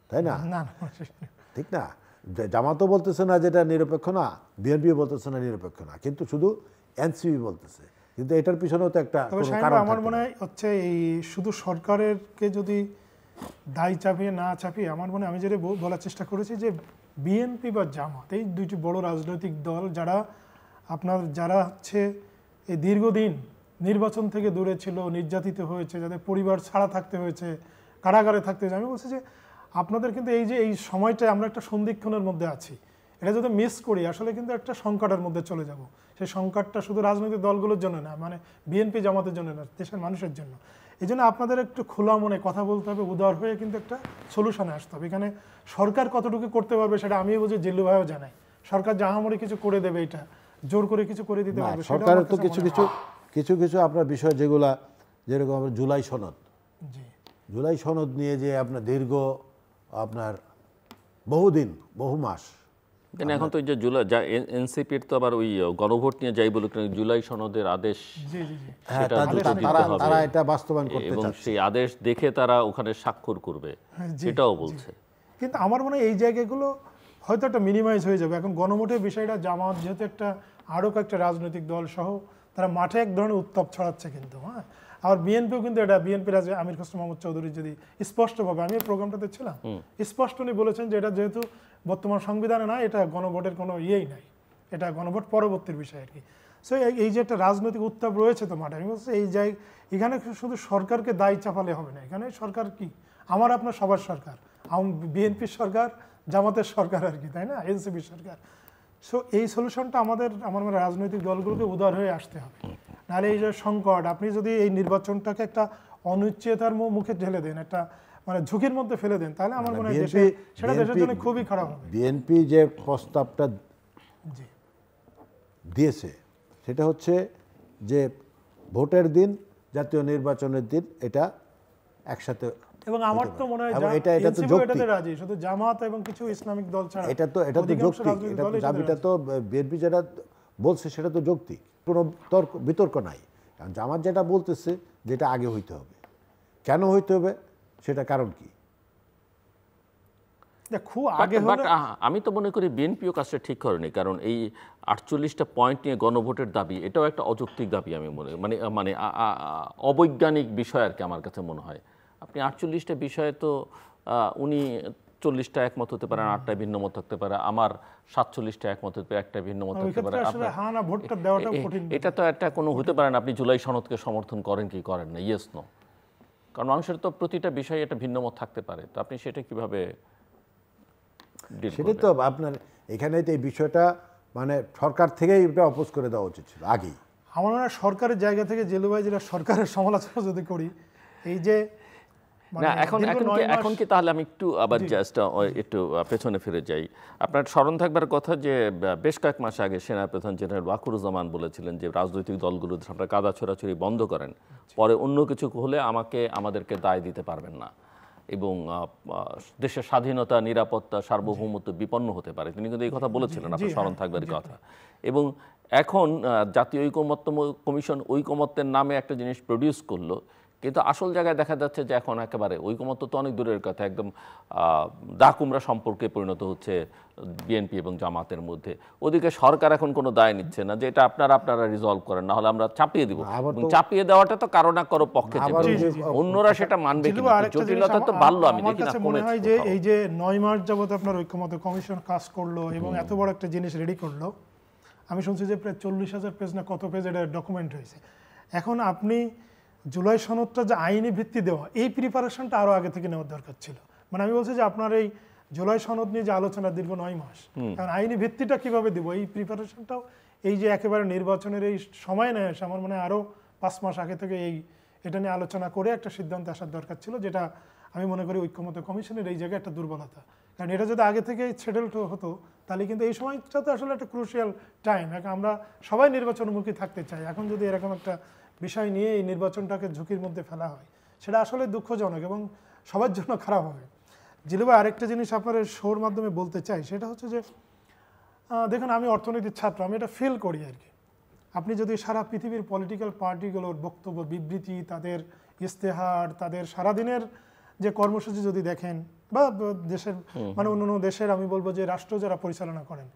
তাই না? না, ঠিক না? জামাতও বলতেছে না যে এটা নিরপেক্ষ না, বিএনপিও বলতেছে না নিরপেক্ষ না, কিন্তু শুধু এনসিপি বলতেছে। কিন্তু এটার পিছনেও তো একটা কারণ। আমার মনে হয় হচ্ছে এই শুধু সরকারেরকে যদি দায় চাপিয়ে না চাপিয়ে, আমার মনে আমি যেটা বলার চেষ্টা করেছি যে বিএনপি বা জামাত, এই দুইটি বড় রাজনৈতিক দল যারা হচ্ছে এই দীর্ঘদিন নির্বাচন থেকে দূরে ছিল, নির্যাতিত হয়েছে, যাদের পরিবার ছাড়া থাকতে হয়েছে, কারাগারে থাকতে হয়েছে, আমি বলছি যে আপনাদের কিন্তু এই যে এই সময়টায় আমরা একটা সন্ধিক্ষণের মধ্যে আছি, এটা যদি মিস করি আসলে কিন্তু একটা সংকটের মধ্যে চলে যাব। সেই সংকটটা শুধু রাজনৈতিক দলগুলোর জন্য না, মানে বিএনপি জামাতের জন্য না, দেশের মানুষের জন্য। এই জন্য আপনাদের একটু খোলা মনে কথা বলতে হবে, উদার হয়ে কিন্তু একটা সলিউশনে আসতে হবে। এখানে সরকার কতটুকু করতে পারবে সেটা আমিও বুঝি, জিল্লু ভাইও জানাই। সরকার জাহামরি কিছু করে দেবে, এটা জোর করে কিছু করে দিতে পারবে সরকারের তো কিছু আপনার বিষয় যেগুলা, যেরকম আপনার জুলাই সনদ নিয়ে যে আপনার দীর্ঘ আপনার বহু মাস, এখন তো যে জুলাই এনসিপির তো আবার ওই গণভোট নিয়ে যাই বলুক, জুলাই সনদের আদেশ সেটা দ্রুত দিতে হবে, তারা এটা বাস্তবায়ন করতে এবং চাচ্ছে, সেই আদেশ দেখে তারা ওখানে স্বাক্ষর করবে, সেটাও বলছে। কিন্তু আমার মনে হয় এই জায়গাগুলো হয়তো একটা মিনিমাইজ হয়ে যাবে। এখন গণভোটের বিষয়টা জামাত যেহেতু একটা আরও কয়েকটা রাজনৈতিক দল সহ তারা মাঠে এক ধরনের উত্তাপ ছড়াচ্ছে, কিন্তু হ্যাঁ, আবার বিএনপিও কিন্তু এটা, বিএনপির আমির খসরু মাহমুদ চৌধুরী যদি স্পষ্টভাবে, আমি এই প্রোগ্রামটাতে ছিলাম, স্পষ্ট উনি বলেছেন যে এটা যেহেতু বর্তমান সংবিধানে না, এটা গণভোটের কোনো ইয়েই নাই, এটা গণভোট পরবর্তীর বিষয় আর কি। সো এই যে একটা রাজনৈতিক উত্তাপ রয়েছে তো মাঠে, আমি বলছি এখানে শুধু সরকারকে দায় চাপালে হবে না। এখানে সরকার কি, আমার আপনার সবার সরকার, বিএনপির সরকার, জামাতের সরকার আর কি, তাই না, এনসিপির সরকার। সো এই সলিউশনটা আমার মনে রাজনৈতিক দলগুলোকে উদার হয়ে আসতে হবে। নাহলে এই যে সংকট, আপনি যদি এই নির্বাচনটাকে একটা অনিশ্চয়তার মুখে ঠেলে দেন, একটা মানে ঝুঁকির মধ্যে ফেলে দেন, তাহলে আমার মনে হয় সেটা দেশের জন্য খুবই খারাপ হবে। বিএনপি যে প্রস্তাবটা দিয়েছে সেটা হচ্ছে যে ভোটের দিন, জাতীয় নির্বাচনের দিন এটা একসাথে। এবং আমার তো মনে হয় এবং এটা তো এনসিপি যৌক্তিক। এটাতে রাজি, শুধু জামাত এবং কিছু ইসলামিক দল ছাড়া এটা তো অধিকাংশ যৌক্তিক, রাজনৈতিক এটা দল তো এটাতে দাবিটা রাজি। তো বিএনপি যেটা বলছে সেটা তো যৌক্তিক, কোনো বিতর্ক নাই। কারণ জামাত যেটা বলতেছে যেটা আগে হইতে হবে, কেন হইতে হবে সেটা কারণ কি? খুব আগে হলে আমি তো মনে করি বিএনপিও কাজটা ঠিক করেনি, কারণ এই 48টা পয়েন্ট নিয়ে গণভোটের দাবি এটাও একটা অযৌক্তিক দাবি। আমি মানে অবৈজ্ঞানিক বিষয় আর কি আমার কাছে মনে হয়। আপনি 48টা বিষয়ে তো উনি 40টা একমত হতে পারেন, 8টা ভিন্ন মত থাকতে পারে, আমার 47টা একমত হতে পারে, একটা ভিন্ন মত থাকতে পারে। আসলে হ্যাঁ না ভোটটা দেওয়াটাও কঠিন। এটা তো একটা কোনো হতে পারে না আপনি জুলাই সনদকে সমর্থন করেন কি করেন না, ইয়েস নো। কারণ মানুষের তো প্রতিটা বিষয়ে একটা ভিন্ন মত থাকতে পারে, তো আপনি সেটা কিভাবে deal সেটাই করবেন? তো আপনার এখানে তো এই বিষয়টা মানে সরকার থেকেই এটা অপোজ করে দেওয়া উচিত ছিল আগেই। আমার মনে হয় সরকারের জায়গা থেকে জেলু ভাই যেটা সরকারের সমালোচনা যদি করি, এই যে না এখন কি তাহলে আমি একটু আবার জাস্ট একটু পেছনে ফিরে যাই। আপনার স্মরণ থাকবার কথা যে বেশ কয়েক মাস আগে সেনাপ্রধান জেনারেল ওয়াকুরুজ্জামান বলেছিলেন যে রাজনৈতিক দলগুলো আপনারা কাদা ছোড়াছুড়ি বন্ধ করেন, পরে অন্য কিছু হলে আমাদেরকে দায় দিতে পারবেন না, এবং দেশের স্বাধীনতা, নিরাপত্তা, সার্বভৌমত্ব বিপন্ন হতে পারে। তিনি কিন্তু এই কথা বলেছিলেন, আপনার স্মরণ থাকবার কথা। এবং এখন জাতীয় ঐকমত্য কমিশন ঐকমত্যের নামে একটা জিনিস প্রডিউস করলো, কিন্তু আসল জায়গায় দেখা যাচ্ছে যে এখন একেবারে ঐকমত্য তো অনেক দূরের কথা, একদম দা কুমড়া সম্পর্কে পরিণত হচ্ছে বিএনপি এবং জামাতের মধ্যে। ওদিকে সরকার এখন কোনো দায় নিচ্ছে না যে এটা আপনারা রিজলভ করেন, না হলে আমরা চাপিয়ে দিব। এবং চাপিয়ে দেওয়াটা তো কারো না কারো পক্ষে, অন্যরা সেটা মানবে কিনা, জটিলতা তো বাড়লো। আমি দেখি না মনে হয় যে এই যে 9 মাস যাবত আপনার ঐক্যমত্য কমিশন কাজ করলো এবং এত বড় একটা জিনিস রেডি করলো, আমি শুনছি যে প্রায় 40,000 পেজ না কত পেজ এটা ডকুমেন্ট হয়েছে। এখন আপনি জুলাই সনদটা যে আইনি ভিত্তি দেওয়া, এই প্রিপারেশনটা আরো আগে থেকে নেওয়ার দরকার ছিল। মানে আমি বলছি যে আপনার এই জুলাই সনদ নিয়ে যে আলোচনা দীর্ঘ 9 মাস, কারণ আইনি ভিত্তিটা কিভাবে দিব এই প্রিপারেশনটাও এই যে একেবারে নির্বাচনের এই সময় নেয় আমার মনে হয় আরো 5 মাস আগে থেকে এটা নিয়ে আলোচনা করে একটা সিদ্ধান্তে আসার দরকার ছিল, যেটা আমি মনে করি ঐক্যমত্য কমিশনের এই জায়গায় একটা দুর্বলতা। কারণ এটা যদি আগে থেকে সেটেলড হতো তাহলে কিন্তু এই সময়টা তো আসলে একটা ক্রুশিয়াল টাইম। আমরা সবাই নির্বাচনমুখী থাকতে চাই, এখন যদি এরকম একটা বিষয় নিয়ে এই নির্বাচনটাকে ঝুঁকির মধ্যে ফেলা হয় সেটা আসলে দুঃখজনক এবং সবার জন্য খারাপ হবে। জিলুভাই আরেকটা জিনিস আপনার শোর মাধ্যমে বলতে চাই, সেটা হচ্ছে যে দেখুন আমি অর্থনীতির ছাত্র, আমি এটা ফিল করি আর কি। আপনি যদি সারা পৃথিবীর পলিটিক্যাল পার্টিগুলোর বক্তব্য, বিবৃতি, তাদের ইস্তেহার, তাদের সারাদিনের যে কর্মসূচি যদি দেখেন, বা দেশের মানে অন্য দেশের আমি বলবো যে রাষ্ট্র যারা পরিচালনা করেন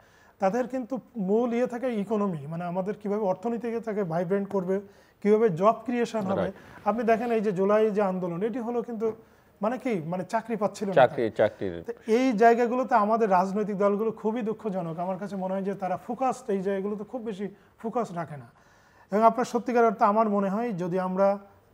তাদের কিন্তু মূল থাকে ইকোনমি, মানে আমাদের কিভাবে অর্থনীতিকে তাকে ভাইব্রেন্ট করবে, কিভাবে জব ক্রিয়েশন হবে। আপনি দেখেন এই যে জুলাই যে আন্দোলন, এটি হলো কিন্তু মানে কি মানে চাকরি পাচ্ছিল না। এই জায়গাগুলোতে আমাদের রাজনৈতিক দলগুলো খুবই দুঃখজনক। আমার কাছে মনে হয় যে তারা ফোকাসড এই জায়গাগুলোতে খুব বেশি ফোকাস রাখে না। এবং আপনার সত্যিকার অর্থে আমার মনে হয় যদি আমরা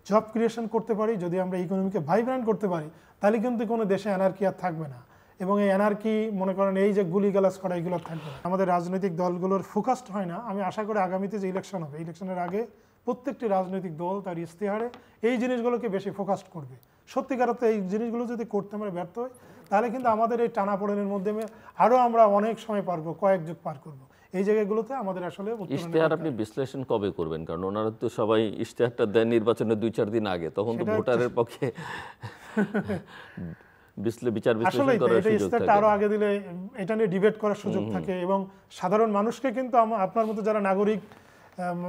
জব ক্রিয়েশন করতে পারি, যদি আমরা ইকোনমিকে ভাইব্রেন্ট করতে পারি, তাহলে কিন্তু কোনো দেশে অ্যানার্কি আর থাকবে না। এবং এই অ্যানার্কি মনে করেন এই যে গুলিগালাজ করা এগুলো থাকবে না। আমাদের রাজনৈতিক দলগুলোর ফোকাসড হয় না। আমি আশা করি আগামীতে যে ইলেকশন হবে, ইলেকশনের আগে প্রত্যেকটি রাজনৈতিক দল তার ইস্তেহারে এই জিনিসগুলোকে বেশি ফোকাসড করবে। সত্যিকার অর্থে এই জিনিসগুলো যদি করতে আমরা ব্যর্থ হই তাহলে কিন্তু আমাদের এই টানাপোড়েনের মধ্যে আরও আমরা অনেক সময় পারবো, কয়েক যুগ পার করবো। এই জায়গাগুলোতে আমাদের আসলে ইশতেহার আপনি বিশ্লেষণ কবে করবেন? কারণ ওনারা তো সবাই ইশতেহারটা দেন নির্বাচনের 2-4 দিন আগে, তখন তো ভোটারের পক্ষে বিচার বিশ্লেষণ করার সুযোগ থাকে। আরো আগে দিলে এটা নিয়ে ডিবেট করার সুযোগ থাকে এবং সাধারণ মানুষকে কিন্তু আপনার মতো যারা নাগরিক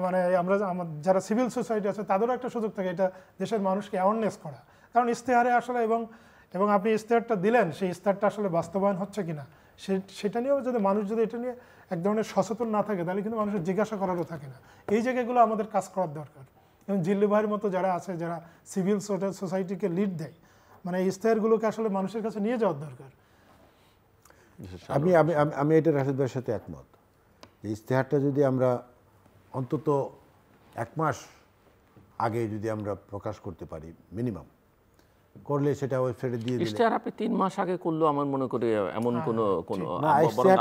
মানে আমরা যারা সিভিল সোসাইটি আছে তাদেরও একটা সুযোগ থাকে এটা দেশের মানুষকে অ্যাওয়ারনেস করা। কারণ ইশতেহারে আসলে এবং আপনি ইশতেহারটা দিলেন, সেই ইশতেহারটা আসলে বাস্তবায়ন হচ্ছে কিনা সেটা নিয়েও যদি মানুষ যদি এটা নিয়ে এক ধরনের সচেতন না থাকে তাহলে কিন্তু মানুষের জিজ্ঞাসা করারও থাকে না। এই জায়গাগুলো আমাদের কাজ করার দরকার। এবং জিল্লু ভাইয়ের মতো যারা আছে, যারা সিভিল সোসাইটিকে লিড দেয়, মানে এই ইশতেহারগুলোকে আসলে মানুষের কাছে নিয়ে যাওয়ার দরকার। আমি এটা রাশেদ ভাইয়ের সাথে একমত। এই ইশতেহারটা যদি আমরা অন্তত 1 মাস আগে যদি আমরা প্রকাশ করতে পারি, মিনিমাম করলে সেটা ওয়েবসাইটে দিয়ে দিলে। ইশতেহার আপনি 3 মাস আগে করলেও আমার মনে করি এমন কোনো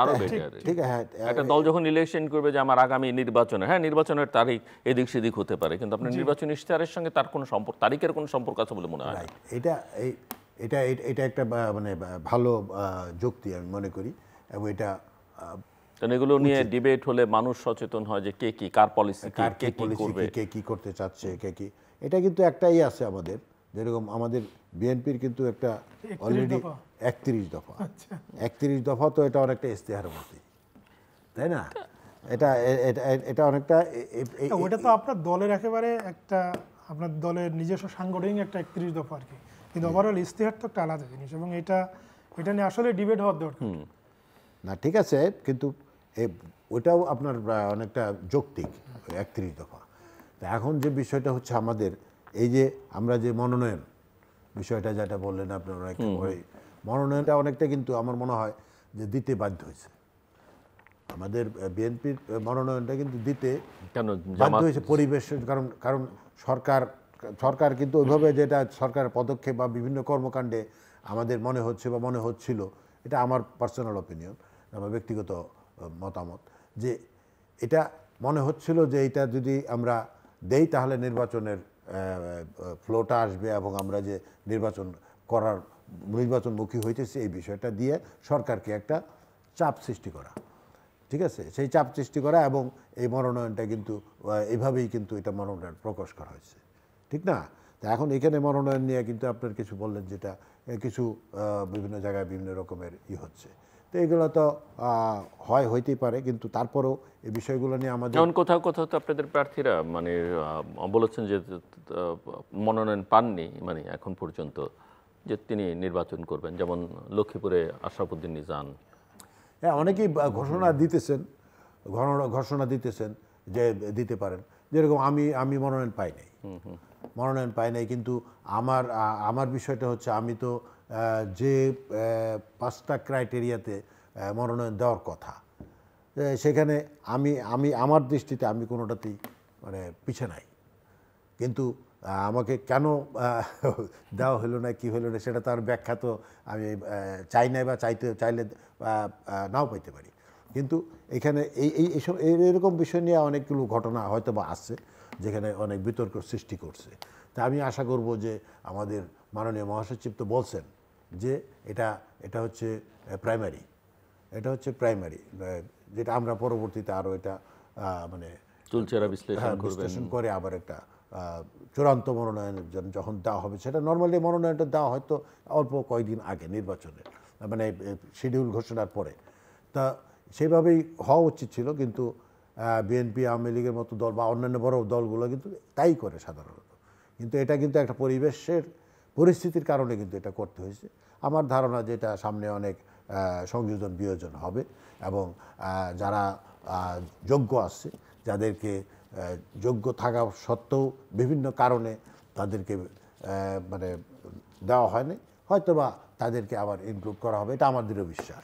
আরো বেটার। ঠিক আছে, একটা দল যখন ইলেকশন করবে যে আমার আগামী নির্বাচনে, হ্যাঁ নির্বাচনের তারিখ এদিক সেদিক হতে পারে, কিন্তু আপনার নির্বাচনী ইশতেহারের সঙ্গে তার কোনো সম্পর্ক, তারিখের কোনো সম্পর্ক আছে বলে মনে হয় না। এটা একটা মানে ভালো যুক্তি আমি মনে করি। এবং এটা কারণ এগুলো নিয়ে ডিবেট হলে মানুষ সচেতন হয় যে কে কি কার পলিসি কার কে কি কি পলিসি করবে। কে কি করতে চাচ্ছে কে কি, এটা কিন্তু একটাই আছে আমাদের, যেরকম আমাদের বিএনপির কিন্তু একটা 31 অলরেডি দফা। 31 দফা, আচ্ছা। 31 দফা তো এটা অনেকটা ইশতেহারের মতো, তাই না? এটা এটা এটা অনেকটা ওটা তো আপনার দলের একেবারে একটা, আপনার দলের নিজস্ব সাংগঠনিক একটা 31 দফা আর কি, কিন্তু ওভারঅল ইশতেহার তো একটা আলাদা জিনিস, এবং এটা নিয়ে আসলে ডিবেট হওয়ার দরকার। না ঠিক আছে, কিন্তু ওটাও আপনার অনেকটা যৌক্তিক 31 দফা। তা এখন যে বিষয়টা হচ্ছে আমাদের এই যে আমরা যে মনোনয়ন বিষয়টা যেটা বললেন আপনার, ওই মনোনয়নটা অনেকটা কিন্তু আমার মনে হয় যে দিতে বাধ্য হয়েছে, আমাদের বিএনপির মনোনয়নটা কিন্তু দিতে কেন বাধ্য হয়েছে পরিবেশের কারণ। কারণ সরকার কিন্তু ওইভাবে যেটা সরকারের পদক্ষেপ বা বিভিন্ন কর্মকাণ্ডে আমাদের মনে হচ্ছে বা মনে হচ্ছিল, এটা আমার পার্সোনাল অপিনিয়ন, আমার ব্যক্তিগত মতামত, যে এটা মনে হচ্ছিল যে এটা যদি আমরা দেই তাহলে নির্বাচনের ফ্লোটা আসবে, এবং আমরা যে নির্বাচনমুখী হইতেছি এই বিষয়টা দিয়ে সরকারকে একটা চাপ সৃষ্টি করা, ঠিক আছে, সেই চাপ সৃষ্টি করা, এবং এই মনোনয়নটা কিন্তু এইভাবেই কিন্তু এটা মনোনয়ন প্রকাশ করা হয়েছে, ঠিক না? তা এখন এখানে মনোনয়ন নিয়ে কিন্তু আপনার কিছু বললেন, যেটা কিছু বিভিন্ন জায়গায় বিভিন্ন রকমের হচ্ছে, তো এগুলো তো হইতেই পারে, কিন্তু তারপরেও এই বিষয়গুলো নিয়ে আমাদের যেমন কোথাও কোথাও তো আপনাদের প্রার্থীরা মানে বলেছেন যে মনোনয়ন পাননি মানে এখন পর্যন্ত, যে তিনি নির্বাচন করবেন, যেমন লক্ষ্মীপুরে আশরাফুদ্দিন নিজান। হ্যাঁ, অনেকেই ঘোষণা দিতেছেন যে দিতে পারেন, যেরকম আমি মনোনয়ন পাই নাই, কিন্তু আমার বিষয়টা হচ্ছে আমি তো যে 5টা ক্রাইটেরিয়াতে মনোনয়ন দেওয়ার কথা, সেখানে আমার দৃষ্টিতে আমি কোনোটাতেই মানে পিছে নাই, কিন্তু আমাকে কেন দেওয়া হলো না কি হলো না সেটা তার ব্যাখ্যা তো আমি চাই নাই, বা চাইলে নাও পাইতে পারি, কিন্তু এখানে এইসব এরকম বিষয় নিয়ে অনেকগুলো ঘটনা হয়তো বা আসছে যেখানে অনেক বিতর্ক সৃষ্টি করছে। তা আমি আশা করব যে আমাদের মাননীয় মহাসচিব তো বলছেন যে এটা হচ্ছে প্রাইমারি, যেটা আমরা পরবর্তীতে আরও এটা মানে চুলচেরা বিশ্লেষণ করে আবার একটা চূড়ান্ত মনোনয়ন যখন দেওয়া হবে, সেটা নর্মালি মনোনয়নটা দেওয়া হয়তো অল্প কয়েকদিন আগে নির্বাচনের, মানে শিডিউল ঘোষণার পরে, তা সেভাবেই হওয়া উচিত ছিল, কিন্তু বিএনপি আওয়ামী লীগের মতো দল বা অন্যান্য বড় দলগুলো কিন্তু তাই করে সাধারণত, কিন্তু এটা কিন্তু একটা পরিস্থিতির কারণে কিন্তু এটা করতে হয়েছে। আমার ধারণা যে এটা সামনে অনেক সংযোজন বিয়োজন হবে, এবং যারা যোগ্য আছে, যাদেরকে যোগ্য থাকা সত্ত্বেও বিভিন্ন কারণে তাদেরকে মানে দেওয়া হয়নি, হয়তোবা তাদেরকে আবার ইনক্লুড করা হবে, এটা আমার দৃঢ় বিশ্বাস।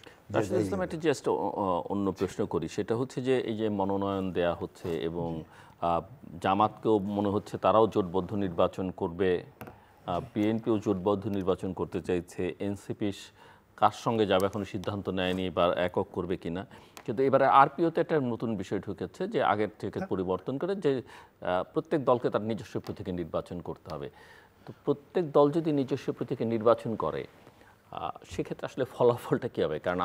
ইসলাম একটা জাস্ট অন্য প্রশ্ন করি, সেটা হচ্ছে যে এই যে মনোনয়ন দেয়া হচ্ছে এবং জামাতকেও মনে হচ্ছে তারাও জোটবদ্ধ নির্বাচন করবে, বিএনপিও জোটবদ্ধ নির্বাচন করতে চাইছে, এনসিপি কার সঙ্গে যাবে এখনো সিদ্ধান্ত নেয়নি বা একক করবে কিনা, কিন্তু এবারে আরপিওতে একটা নতুন বিষয় ঢুকেছে যে আগের থেকে পরিবর্তন করে যে প্রত্যেক দলকে তার নিজস্ব প্রতীকে নির্বাচন করতে হবে। তো প্রত্যেক দল যদি নিজস্ব প্রতীকে নির্বাচন করে সেক্ষেত্রে আসলে ফলাফলটা কী হবে? কারণ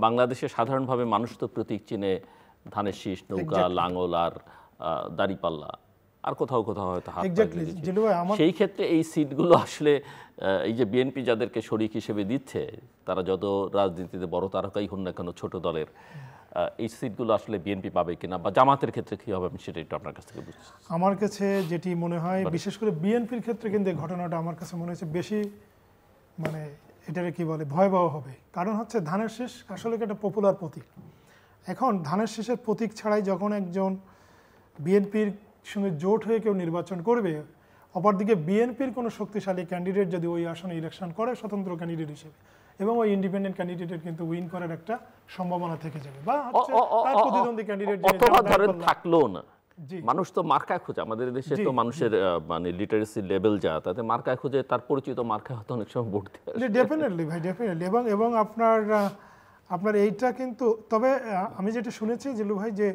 বাংলাদেশে সাধারণভাবে মানুষ তো প্রতীক চিনে ধানের শীষ, নৌকা, লাঙল আর দাঁড়িপাল্লা, আর কোথাও কোথাও হয়তো হাত। সেই ক্ষেত্রে এই সিটগুলো আসলে এই যে বিএনপি যাদেরকে শরিক হিসেবে দিচ্ছে, তারা যত রাজনীতিতে বড় তারকাই হন না কেন ছোট দলের, এই সিটগুলো আসলে বিএনপি পাবে কিনা, বা জামাতের ক্ষেত্রে কী হবে, আমি সেটা একটু আপনার কাছ থেকে বুঝছি। আমার কাছে যেটি মনে হয়, বিশেষ করে বিএনপির ক্ষেত্রে কিন্তু এই ঘটনাটা আমার কাছে মনে হচ্ছে বেশি মানে এটারে কি বলে ভয়াবহ হবে। কারণ হচ্ছে ধানের শীষ আসলে একটা পপুলার প্রতীক। এখন ধানের শীষের প্রতীক ছাড়াই যখন একজন বিএনপির সঙ্গে জোট হয়ে কেউ নির্বাচন করবে, অপরদিকে বিএনপির কোনো শক্তিশালী ক্যান্ডিডেট যদি ওই আসনে ইলেকশন করে স্বতন্ত্র ক্যান্ডিডেট হিসেবে, এবং ওই ইন্ডিপেন্ডেন্ট ক্যান্ডিডেটের কিন্তু উইন করার একটা সম্ভাবনা থেকে যাবে, বা তার প্রতিদ্বন্দ্বী ক্যান্ডিডেট থাকলো না। মানুষ তো মার্কা খোঁজে, আমাদের দেশে তো মানুষের মানে লিটারেসি লেভেল যা, তাতে মার্কা খুঁজে তার পরিচিত মার্কা হয়তো অনেক সময় ভোট দেয়। ডেফিনেটলি ভাই, ডেফিনেটলি। এবং আপনার এইটা কিন্তু, তবে আমি যেটা শুনেছি জিলু ভাই, যে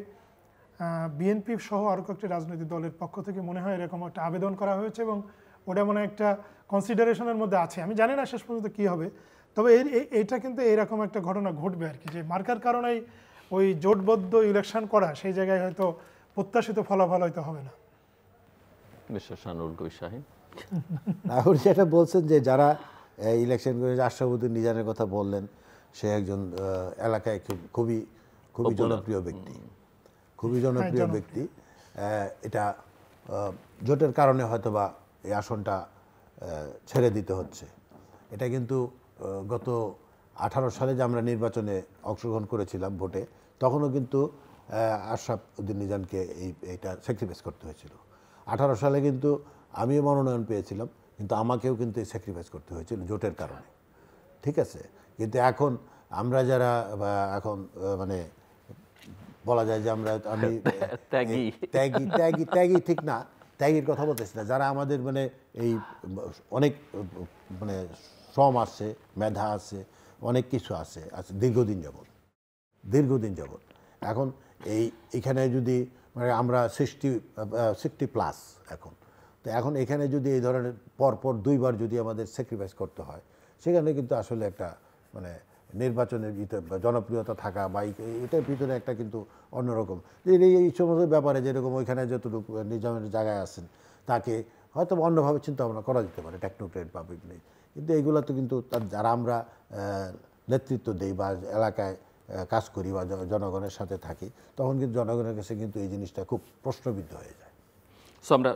বিএনপি সহ আরও কয়েকটি রাজনৈতিক দলের পক্ষ থেকে মনে হয় এরকম একটা আবেদন করা হয়েছে, এবং ওটা মনে একটা কনসিডারেশনের মধ্যে আছে। আমি জানি না শেষ পর্যন্ত কী হবে, তবে এইটা কিন্তু এইরকম একটা ঘটনা ঘটবে আর কি, যে মার্কার কারণেই ওই জোটবদ্ধ ইলেকশন করা সেই জায়গায় হয়তো প্রত্যাশিত ফলাফল হয়তো হবে না। মিস্টার শানুল কবির শাহীন, রাহুল যেটা বলছেন যে যারা ইলেকশন করে আশরাফুদ্দিন নিজানের কথা বললেন, সে একজন এলাকায় খুবই খুবই জনপ্রিয় ব্যক্তি, খুবই জনপ্রিয় ব্যক্তি। এটা জোটের কারণে হয়তোবা এই আসনটা ছেড়ে দিতে হচ্ছে। এটা কিন্তু গত 18 সালে যে আমরা নির্বাচনে অংশগ্রহণ করেছিলাম ভোটে, তখনও কিন্তু আশরাফুদ্দিন নিজানকে এইটা স্যাক্রিফাইস করতে হয়েছিল। 18 সালে কিন্তু আমিও মনোনয়ন পেয়েছিলাম, কিন্তু আমাকেও কিন্তু স্যাক্রিফাইস করতে হয়েছিল জোটের কারণে, ঠিক আছে। কিন্তু এখন আমরা যারা এখন মানে বলা যায় যে আমি ত্যাগী ত্যাগী ত্যাগী ত্যাগী ঠিক না, ত্যাগীর কথা বলতেছি না, যারা আমাদের মানে এই অনেক মানে শ্রম আছে, মেধা আছে, অনেক কিছু আছে দীর্ঘদিন যাবৎ এখন এইখানে যদি মানে আমরা 60+ এখন, তো এখন এখানে যদি এই ধরনের পরপর 2বার যদি আমাদের স্যাক্রিফাইস করতে হয়, সেখানে কিন্তু আসলে একটা মানে নির্বাচনের ভিতরে জনপ্রিয়তা থাকা বা এটার ভিতরে একটা কিন্তু অন্যরকম এই সমস্ত ব্যাপারে, যেরকম ওইখানে যতটুকু নিজামের জায়গায় আছেন তাকে হয়তো অন্যভাবে চিন্তা ভাবনা করা যেতে পারে, টেকনোক্রেট পাবলিক নেই, কিন্তু এইগুলো তো কিন্তু যারা আমরা নেতৃত্ব দেই বা এলাকায় কাজ করি বা জনগণের সাথে থাকি, তখন কিন্তু জনগণের কাছে কিন্তু এই জিনিসটা খুব প্রশ্নবিদ্ধ হয়ে যায়। সো আমরা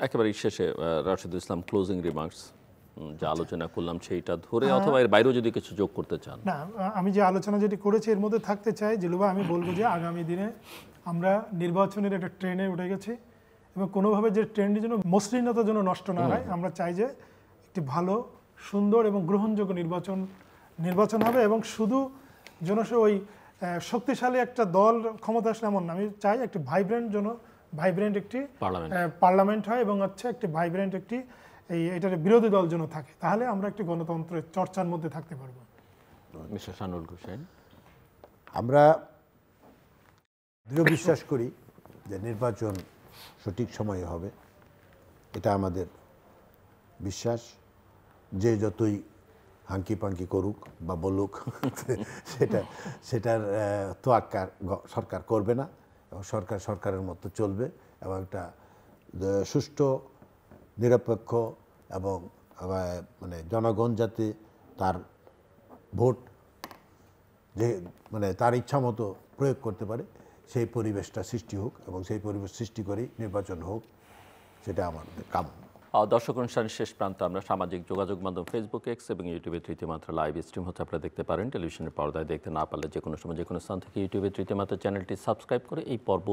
একেবারেই শেষে রাশিদুল ইসলাম ক্লোজিং রিমার্কস যা আলোচনা করলাম সেইটা ধরে অথবা এর বাইরেও যদি কিছু যোগ করতে চান। না, আমি যে আলোচনা যেটি করেছি এর মধ্যে থাকতে চাই জিলুবা, আমি বলবো যে আগামী দিনে আমরা নির্বাচনের একটা ট্রেনে উঠে গেছি এবং কোনোভাবে যে ট্রেনটি যেন মসৃণতা যেন নষ্ট না হয়। আমরা চাই যে একটি ভালো, সুন্দর এবং গ্রহণযোগ্য নির্বাচন হবে এবং শুধু যেন সে ওই শক্তিশালী একটা দল ক্ষমতা আসলে এমন না। আমি চাই একটি ভাইব্রেন্ট একটি পার্লামেন্ট হয় এবং হচ্ছে একটি ভাইব্রেন্ট একটি এটার বিরোধী দল যেন থাকে, তাহলে আমরা একটি গণতন্ত্রের চর্চার মধ্যে থাকতে পারবো। মিস্টার শানুল হোসেন, আমরা দৃঢ় বিশ্বাস করি যে নির্বাচন সঠিক সময়ে হবে, এটা আমাদের বিশ্বাস। যে যতই হাঙ্কি পাঙ্কি করুক বা বলুক সেটার তোয়াক্কা সরকার করবে না, এবং সরকারের মতো চলবে এবং একটা সুষ্ঠু, নিরপেক্ষ এবং মানে জনগণ যাতে তার ভোট যে মানে তার ইচ্ছা মতো প্রয়োগ করতে পারে, সেই পরিবেশটা সৃষ্টি হোক এবং সেই পরিবেশ সৃষ্টি করেই নির্বাচন হোক, সেটা আমাদের কাম্য। দর্শক অনুষ্ঠানের শেষ প্রান্তে আমরা সামাজিক যোগাযোগ মাধ্যম ফেসবুক, এক্স এবং ইউটিউবে তৃতীয় মাত্রা লাইভ স্ট্রিম হচ্ছে আপনারা দেখতে পারেন। টেলিভিশনের পর্দায় দেখতে না পারলে যে কোনো সময় যে কোনো স্থান থেকে ইউটিউবে তৃতীয় মাত্রা চ্যানেলটি সাবস্ক্রাইব করে এই পর্ব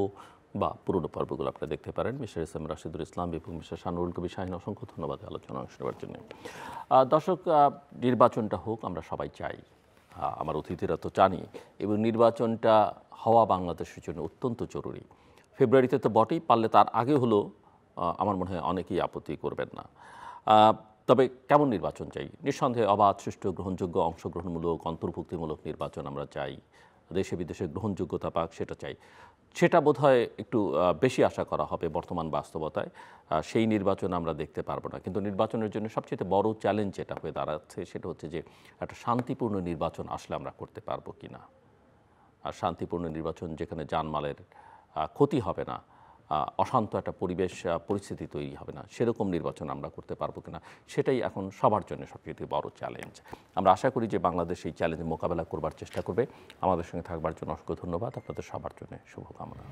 বা পুরনো পর্বগুলো আপনারা দেখতে পারেন। মিস্টার এস এম রাশিদুল ইসলাম এবং মিস্টার শানুল কবির শাহীন, অসংখ্য ধন্যবাদ আলোচনা অংশ নেওয়ার জন্য। দর্শক, নির্বাচনটা হোক আমরা সবাই চাই, আমার অতিথিরা তো জানি, এবং নির্বাচনটা হওয়া বাংলাদেশের জন্য অত্যন্ত জরুরি। ফেব্রুয়ারিতে তো বটেই, পারলে তার আগে হলো আমার মনে হয় অনেকেই আপত্তি করবেন না। তবে কেমন নির্বাচন চাই? নিঃসন্দেহে অবাধ, সুষ্ঠু, গ্রহণযোগ্য, অংশগ্রহণমূলক, অন্তর্ভুক্তিমূলক নির্বাচন আমরা চাই। দেশে বিদেশে গ্রহণযোগ্যতা পাক সেটা চাই। সেটা বোধহয় একটু বেশি আশা করা হবে বর্তমান বাস্তবতায়। সেই নির্বাচন আমরা দেখতে পারবো না, কিন্তু নির্বাচনের জন্য সবচেয়ে বড় চ্যালেঞ্জ যেটা হয়ে দাঁড়াচ্ছে সেটা হচ্ছে যে একটা শান্তিপূর্ণ নির্বাচন আসলে আমরা করতে পারবো কি না। আর শান্তিপূর্ণ নির্বাচন যেখানে জানমালের ক্ষতি হবে না, অশান্ত একটা পরিস্থিতি তৈরি হবে না, সেরকম নির্বাচন আমরা করতে পারবো কিনা, সেটাই এখন সবার জন্য সবচেয়ে বড় চ্যালেঞ্জ। আমরা আশা করি যে বাংলাদেশ এই চ্যালেঞ্জ মোকাবেলা করবার চেষ্টা করবে। আমাদের সঙ্গে থাকবার জন্য অসংখ্য ধন্যবাদ। আপনাদের সবার জন্য শুভকামনা।